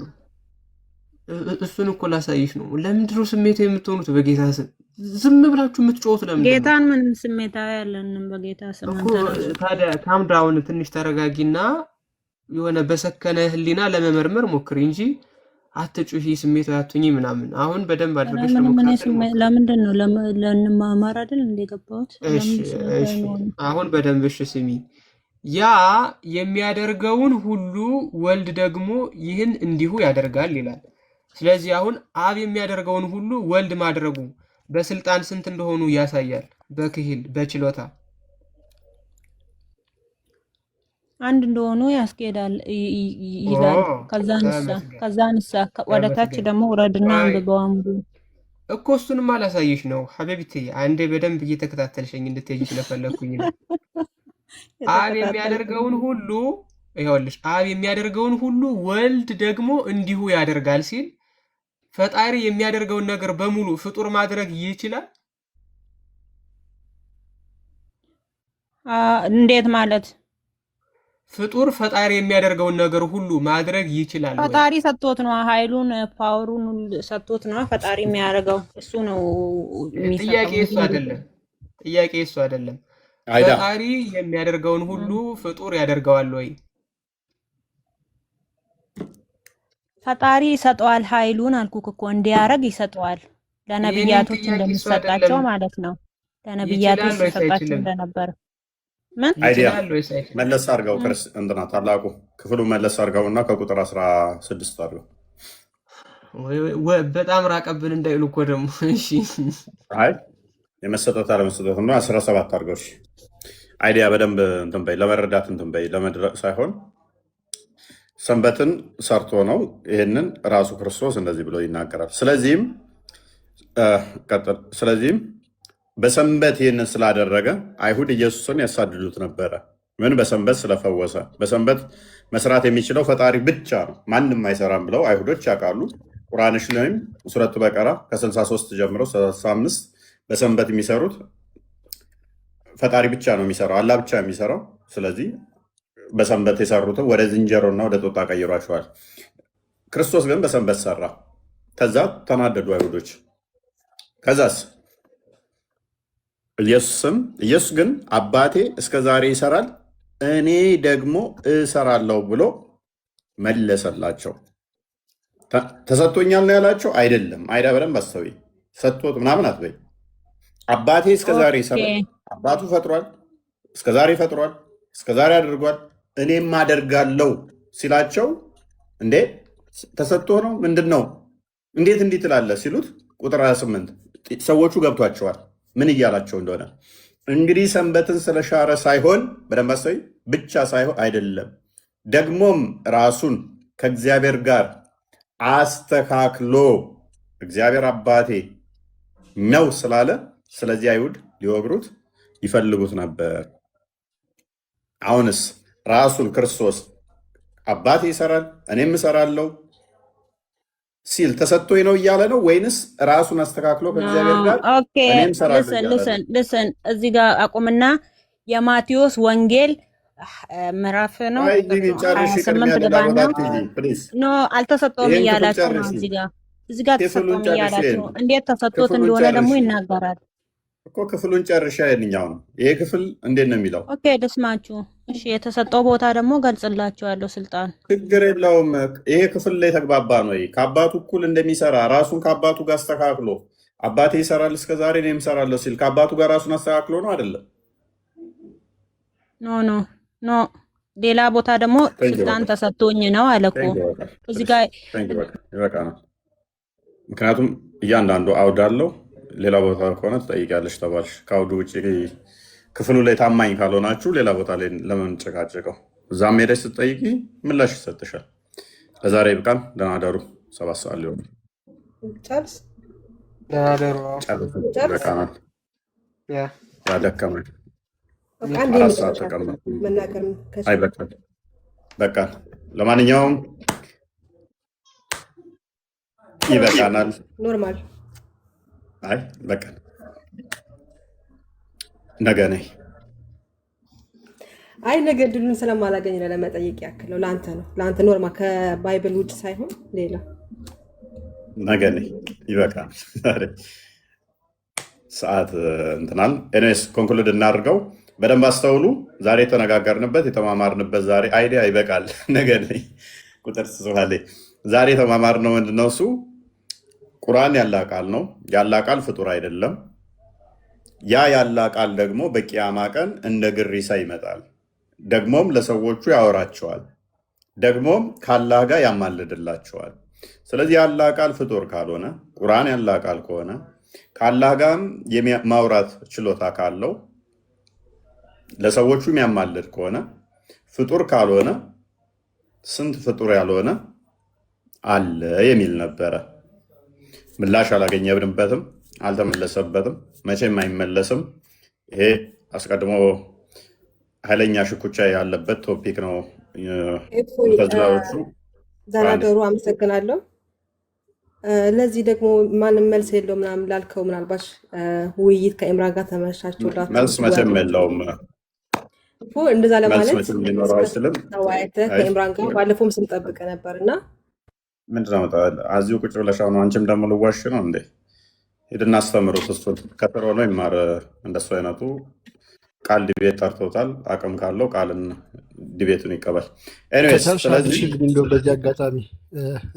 [SPEAKER 5] እሱን እኮ ላሳይሽ ነው። ለምንድን ነው ስሜቱ የምትሆኑት? በጌታ ስም ዝም ብላችሁ የምትጮሁት ለምንድን ነው?
[SPEAKER 3] ጌታን ምን ስሜታዊ ያለንም በጌታ ስም
[SPEAKER 5] እኮ ታዲያ ካምዳውን ትንሽ ተረጋጊና የሆነ በሰከነ ህሊና ለመመርመር ሞክሪ እንጂ አትጩሂ፣ ስሜታዊ አትሁኚ ምናምን። አሁን በደንብ አድርገሽ
[SPEAKER 3] ለምንድን ነው ለንማማር አይደል እንደገባሁት?
[SPEAKER 5] እሺ አሁን በደንብ እሺ ስሚ። ያ የሚያደርገውን ሁሉ ወልድ ደግሞ ይህን እንዲሁ ያደርጋል ይላል። ስለዚህ አሁን አብ የሚያደርገውን ሁሉ ወልድ ማድረጉ በስልጣን ስንት እንደሆኑ ያሳያል። በክሂል በችሎታ
[SPEAKER 3] አንድ እንደሆኑ ያስኬዳል ይላል። ከዛንሳ ወደ ታች ደግሞ ወረድና አንብበው አንዱ
[SPEAKER 5] እኮ እሱንም አላሳይሽ ነው ሐቢብቲ። አንዴ በደንብ እየተከታተልሽኝ እንድትሄጂ ስለፈለኩኝ ነው። አብ የሚያደርገውን ሁሉ ይኸውልሽ፣ አብ የሚያደርገውን ሁሉ ወልድ ደግሞ እንዲሁ ያደርጋል ሲል ፈጣሪ የሚያደርገውን ነገር በሙሉ ፍጡር ማድረግ ይችላል?
[SPEAKER 3] እንዴት ማለት?
[SPEAKER 5] ፍጡር ፈጣሪ የሚያደርገውን ነገር ሁሉ ማድረግ ይችላል?
[SPEAKER 3] ፈጣሪ ሰጥቶት ነው፣ ኃይሉን ፓወሩን ሰጥቶት ነው ፈጣሪ የሚያደርገው። እሱ ነው የሚሰጠው።
[SPEAKER 5] ጥያቄ እሱ አይደለም። ፈጣሪ የሚያደርገውን ሁሉ ፍጡር ያደርገዋል ወይ?
[SPEAKER 3] ፈጣሪ ይሰጠዋል ኃይሉን። አልኩክ እኮ እንዲያረግ ይሰጠዋል። ለነብያቶች እንደሚሰጣቸው ማለት ነው። ለነብያቶች ይሰጣቸው እንደነበር ምን
[SPEAKER 2] አይዲያ መለስ አድርገው እንትና ታላቁ ክፍሉ መለስ አድርገውና ከቁጥር 16 አድርገው።
[SPEAKER 5] በጣም ራቀብን እንዳይሉ እኮ ደግሞ። እሺ
[SPEAKER 2] አይ የመሰጠት አለመሰጠት ነው 17 አድርገው። እሺ አይዲያ በደንብ እንትን በይ፣ ለመረዳት እንትን በይ፣ ለመድረቅ ሳይሆን ሰንበትን ሰርቶ ነው። ይህንን ራሱ ክርስቶስ እንደዚህ ብሎ ይናገራል። ስለዚህም በሰንበት ይህንን ስላደረገ አይሁድ ኢየሱስን ያሳድዱት ነበረ። ምን? በሰንበት ስለፈወሰ። በሰንበት መስራት የሚችለው ፈጣሪ ብቻ ነው፣ ማንም አይሰራም ብለው አይሁዶች ያውቃሉ። ቁርአንሽ ላይም ሱረቱ በቀራ ከ63 ጀምሮ 35 በሰንበት የሚሰሩት ፈጣሪ ብቻ ነው የሚሰራው፣ አላህ ብቻ የሚሰራው። ስለዚህ በሰንበት የሰሩትን ወደ ዝንጀሮና ወደ ጦጣ ቀይሯቸዋል። ክርስቶስ ግን በሰንበት ሰራ። ከዛ ተናደዱ አይሁዶች። ከዛስ ኢየሱስ ግን አባቴ እስከ ዛሬ ይሰራል፣ እኔ ደግሞ እሰራለሁ ብሎ መለሰላቸው። ተሰጥቶኛል ነው ያላቸው? አይደለም። አይዳ በደንብ አስተውይ። ሰጥቶት ምናምን አትበይ። አባቴ እስከ ዛሬ ይሰራል፣ አባቱ ፈጥሯል፣ እስከ ዛሬ ፈጥሯል፣ እስከ ዛሬ አድርጓል፣ እኔም አደርጋለሁ ሲላቸው እንዴ ተሰጥቶ ነው ምንድን ነው እንዴት እንዲህ ትላለህ ሲሉት ቁጥር 28 ሰዎቹ ገብቷቸዋል ምን እያላቸው እንደሆነ። እንግዲህ ሰንበትን ስለሻረ ሳይሆን በደንብ አስተውይ፣ ብቻ ሳይሆን አይደለም ደግሞም ራሱን ከእግዚአብሔር ጋር አስተካክሎ እግዚአብሔር አባቴ ነው ስላለ፣ ስለዚህ አይሁድ ሊወግሩት ይፈልጉት ነበር። አሁንስ ራሱን ክርስቶስ አባቴ ይሰራል እኔም እሰራለሁ ሲል ተሰጥቶኝ ነው እያለ ነው ወይንስ ራሱን አስተካክሎ ከእግዚአብሔር ጋር እኔም እሰራለሁ?
[SPEAKER 3] ልስን እዚህ ጋር አቁምና የማቴዎስ ወንጌል ምዕራፍ ነው 28 ገባና ኖ አልተሰጠውም እያላችሁ ነው። እዚህ ጋር ተሰጠውም እያላችሁ ነው። እንዴት ተሰጥቶት እንደሆነ ደግሞ ይናገራል
[SPEAKER 2] እኮ። ክፍሉን ጨርሻ የትኛው ነው ይሄ ክፍል? እንዴት ነው የሚለው?
[SPEAKER 3] ኦኬ ልስማችሁ። እሺ የተሰጠው ቦታ ደግሞ ገልጽላችኋለሁ። ስልጣን
[SPEAKER 2] ችግር የለውም። ይሄ ክፍል ላይ ተግባባ ነው። ከአባቱ እኩል እንደሚሰራ ራሱን ከአባቱ ጋር አስተካክሎ አባቴ ይሰራል እስከ ዛሬ እኔም እሰራለሁ ሲል ከአባቱ ጋር ራሱን አስተካክሎ ነው አይደለም?
[SPEAKER 3] ኖ ሌላ ቦታ ደግሞ ስልጣን ተሰጥቶኝ ነው አለ እኮ እዚህ ጋር
[SPEAKER 2] ይበቃ ነው። ምክንያቱም እያንዳንዱ አውድ አለው። ሌላ ቦታ ከሆነ ትጠይቂያለሽ ተባልሽ። ከአውዱ ውጭ ክፍሉ ላይ ታማኝ ካልሆናችሁ ሌላ ቦታ ላይ ለምን ጨቃጨቀው? እዛም ሄደሽ ስትጠይቂ ምላሽ ይሰጥሻል። ለዛሬ ይብቃን። ደህና ደሩ። 7 ሰዓት ሊሆን ይበቃናል። ያደከመን 4 ሰዓት ተቀመጥ። አይበቃል። በቃ ለማንኛውም ይበቃናል።
[SPEAKER 1] ኖርማል።
[SPEAKER 2] አይ በቃ ነገ ነኝ።
[SPEAKER 1] አይ ነገ ድሉን ስለማላገኝ ነው ለመጠየቅ ያክል ነው። ለአንተ ነው ለአንተ ኖርማል፣ ከባይብል ውጭ ሳይሆን ሌላ
[SPEAKER 2] ነገ ነኝ። ይበቃል። ሰዓት እንትናል። ኤኒዌይስ ኮንክሉድ እናድርገው። በደንብ አስተውሉ። ዛሬ የተነጋገርንበት የተማማርንበት ዛሬ አይዲያ ይበቃል። ነገ ላይ ቁጥር ጽፋለ። ዛሬ የተማማርነው ምንድነው? እሱ ቁርአን ያላ ቃል ነው። ያላ ቃል ፍጡር አይደለም። ያ ያላ ቃል ደግሞ በቂያማ ቀን እንደ ግሪሳ ይመጣል። ደግሞም ለሰዎቹ ያወራቸዋል። ደግሞም ከአላህ ጋር ያማልድላቸዋል። ስለዚህ ያላ ቃል ፍጡር ካልሆነ ቁርአን ያላ ቃል ከሆነ ከአላህ ጋርም ማውራት ችሎታ ካለው ለሰዎቹ የሚያማልድ ከሆነ ፍጡር ካልሆነ ስንት ፍጡር ያልሆነ አለ የሚል ነበረ። ምላሽ አላገኘንበትም፣ አልተመለሰበትም፣ መቼም አይመለስም። ይሄ አስቀድሞ ኃይለኛ ሽኩቻ ያለበት ቶፒክ ነው። ተዝላዎቹ
[SPEAKER 1] ደናደሩ አመሰግናለሁ። ለዚህ ደግሞ ማንም መልስ የለው ምናምን ላልከው ምናልባት ውይይት ከኢምራን ጋር ተመሻችሁላችሁ
[SPEAKER 2] መልስ መቼም የለውም።
[SPEAKER 1] እንደዛ ለማለት
[SPEAKER 2] ሊኖረው አይችልም።
[SPEAKER 1] ተወያይተህ ከኢምራን ጋር ባለፈውም ስንጠብቅ ነበር እና
[SPEAKER 2] ምንድነው እዚሁ ቁጭ ብለሽ አሁን አንቺም ደግሞ ልዋሽ ነው እንዴ? ሂድና አስተምሩት። እሱን ከጥሮ ነው ይማር። እንደሱ አይነቱ ቃል ዲቤት ጠርቶታል። አቅም ካለው ቃልን ዲቤቱን ይቀበል። ስለዚህ
[SPEAKER 4] በዚህ አጋጣሚ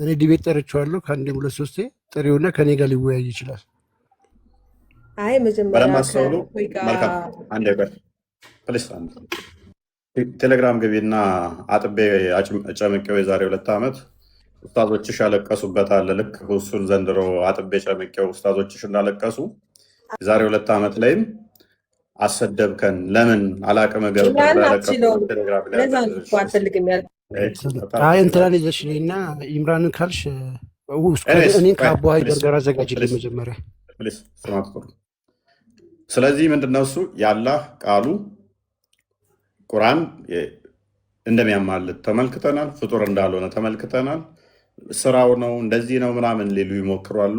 [SPEAKER 4] እኔ ዲቤት ጠርቼዋለሁ ከአንዴም ሁለት ሶስቴ። ጥሪውና ከኔ ጋር ሊወያይ ይችላል።
[SPEAKER 1] አይ መጀመሪያ
[SPEAKER 2] በለማስተውሉ መልካም። አንድ ቆይ ፕሊስ፣ ቴሌግራም ግቢና አጥቤ ጨምቄው የዛሬ 2 ዓመት ኡስታዞችሽ ያለቀሱበታል። ልክ እሱን ዘንድሮ አጥቤ ጨምቄው ኡስታዞችሽ እንዳለቀሱ የዛሬ 2 ዓመት ላይም አሰደብከን ለምን አላቅም
[SPEAKER 4] እንትናን ይዘሽ እና ኢምራንን ካልሽ እኔን ከአቦ ሀይደር ጋር አዘጋጅልኝ መጀመሪያ።
[SPEAKER 2] ስለዚህ ምንድነው እሱ የአላህ ቃሉ ቁርአን እንደሚያማልድ ተመልክተናል። ፍጡር እንዳልሆነ ተመልክተናል። ስራው ነው እንደዚህ ነው ምናምን ሊሉ ይሞክራሉ።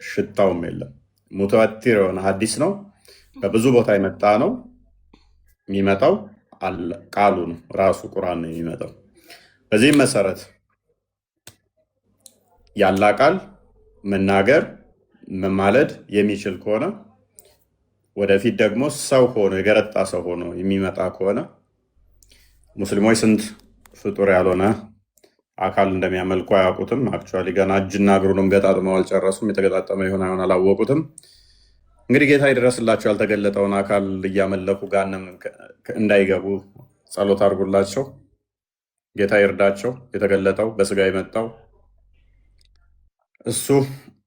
[SPEAKER 2] ሽታውም የለም። ሙተዋቲር የሆነ ሀዲስ ነው። በብዙ ቦታ የመጣ ነው። የሚመጣው ቃሉ ነው፣ ራሱ ቁርአን ነው የሚመጣው። በዚህም መሰረት ያላ ቃል መናገር መማለድ የሚችል ከሆነ ወደፊት ደግሞ ሰው ሆኖ የገረጣ ሰው ሆኖ የሚመጣ ከሆነ ሙስሊሞች ስንት ፍጡር ያልሆነ አካል እንደሚያመልኩ አያውቁትም። አክቹዋሊ ገና እጅና እግሩንም ገጣጥመው አልጨረሱም። የተገጣጠመ ይሆን አይሆን አላወቁትም። እንግዲህ ጌታ ይድረስላቸው። ያልተገለጠውን አካል እያመለኩ ጋንም እንዳይገቡ ጸሎት አድርጉላቸው። ጌታ ይርዳቸው። የተገለጠው በስጋ የመጣው እሱ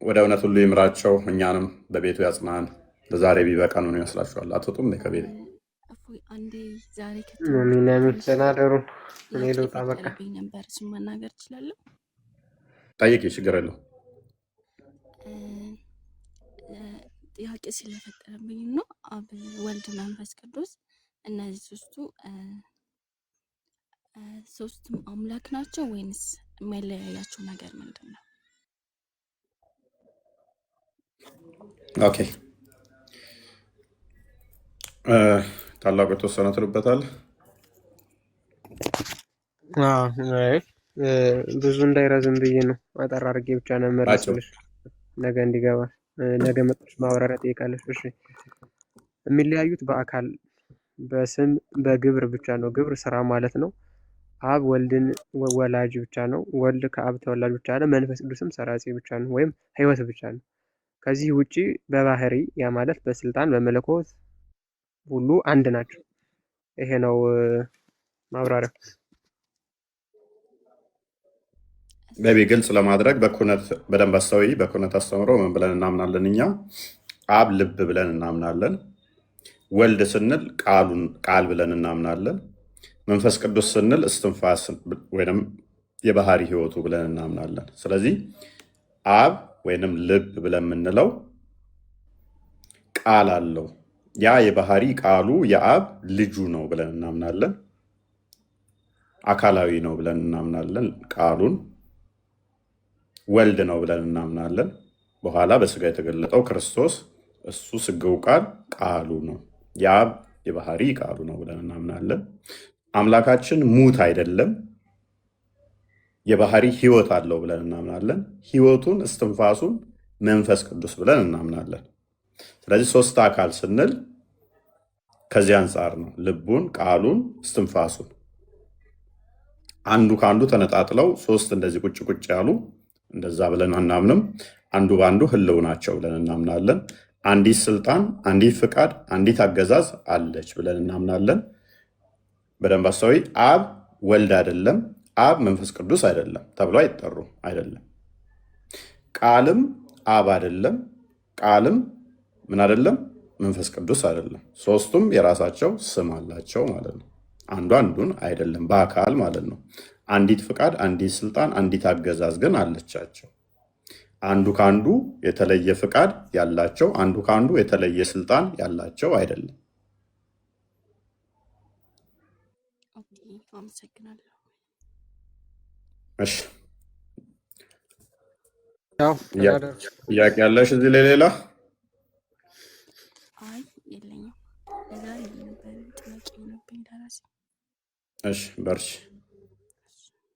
[SPEAKER 2] ወደ እውነት ሁሉ ይምራቸው። እኛንም በቤቱ ያጽናን። ለዛሬ ቢበቃ ነው ይመስላችኋል? አትወጡም ከቤት
[SPEAKER 5] ተናደሩ። እኔ ልውጣ በቃ።
[SPEAKER 7] ነበር እሱን መናገር እችላለሁ?
[SPEAKER 2] ጠይቂ፣ ችግር የለው።
[SPEAKER 7] ጥያቄ ስለፈጠረብኝ ነው። አብ፣ ወልድ፣ መንፈስ ቅዱስ እነዚህ ሶስቱም አምላክ ናቸው ወይንስ የሚለያያቸው ነገር ምንድን ነው?
[SPEAKER 2] ኦኬ፣ ታላቁ የተወሰነ ትሉበታል።
[SPEAKER 5] ብዙ እንዳይረዝም ብዬ ነው አጠር አድርጌ ብቻ ነው መረስልሽ። ነገ እንዲገባ ነገ መጥተሽ ማብራሪያ ጠይቃለሽ። እሺ፣ የሚለያዩት በአካል በስም በግብር ብቻ ነው። ግብር ስራ ማለት ነው። አብ ወልድን ወላጅ ብቻ ነው። ወልድ ከአብ ተወላጅ ብቻ ነው። መንፈስ ቅዱስም ሰራጺ ብቻ ነው፣ ወይም ህይወት ብቻ ነው። ከዚህ ውጪ በባህሪ ያ ማለት በስልጣን በመለኮት ሁሉ አንድ ናቸው። ይሄ ነው ማብራሪያው።
[SPEAKER 2] በቢ ግልጽ ለማድረግ በኩነት በደንብ አስተውይ። በኩነት አስተምሮ ምን ብለን እናምናለን? እኛ አብ ልብ ብለን እናምናለን። ወልድ ስንል ቃል ብለን እናምናለን። መንፈስ ቅዱስ ስንል እስትንፋስ ወይም የባህሪ ህይወቱ ብለን እናምናለን። ስለዚህ አብ ወይንም ልብ ብለን የምንለው ቃል አለው። ያ የባህሪ ቃሉ የአብ ልጁ ነው ብለን እናምናለን። አካላዊ ነው ብለን እናምናለን። ቃሉን ወልድ ነው ብለን እናምናለን። በኋላ በስጋ የተገለጠው ክርስቶስ እሱ ስግው ቃሉ ነው። የአብ የባህሪ ቃሉ ነው ብለን እናምናለን። አምላካችን ሙት አይደለም፣ የባህሪ ህይወት አለው ብለን እናምናለን። ህይወቱን እስትንፋሱን መንፈስ ቅዱስ ብለን እናምናለን። ስለዚህ ሶስት አካል ስንል ከዚህ አንጻር ነው። ልቡን፣ ቃሉን፣ እስትንፋሱን አንዱ ከአንዱ ተነጣጥለው ሶስት እንደዚህ ቁጭ ቁጭ ያሉ እንደዛ ብለን አናምንም። አንዱ በአንዱ ህልው ናቸው ብለን እናምናለን። አንዲት ስልጣን፣ አንዲት ፍቃድ፣ አንዲት አገዛዝ አለች ብለን እናምናለን። በደንብ አስተውይ። አብ ወልድ አይደለም፣ አብ መንፈስ ቅዱስ አይደለም ተብሎ አይጠሩም። አይደለም። ቃልም አብ አይደለም፣ ቃልም ምን አይደለም፣ መንፈስ ቅዱስ አይደለም። ሶስቱም የራሳቸው ስም አላቸው ማለት ነው። አንዱ አንዱን አይደለም በአካል ማለት ነው። አንዲት ፍቃድ፣ አንዲት ስልጣን፣ አንዲት አገዛዝ ግን አለቻቸው። አንዱ ከአንዱ የተለየ ፍቃድ ያላቸው፣ አንዱ ከአንዱ የተለየ ስልጣን ያላቸው አይደለም።
[SPEAKER 7] አመሰግናለሁ።
[SPEAKER 2] እሺ፣ ጥያቄ ያለሽ እዚህ ላይ ሌላ?
[SPEAKER 7] አይ የለኝም። ዛሬ ነበር ጥያቄ ነበር ደራሲ።
[SPEAKER 2] እሺ፣ በርቺ።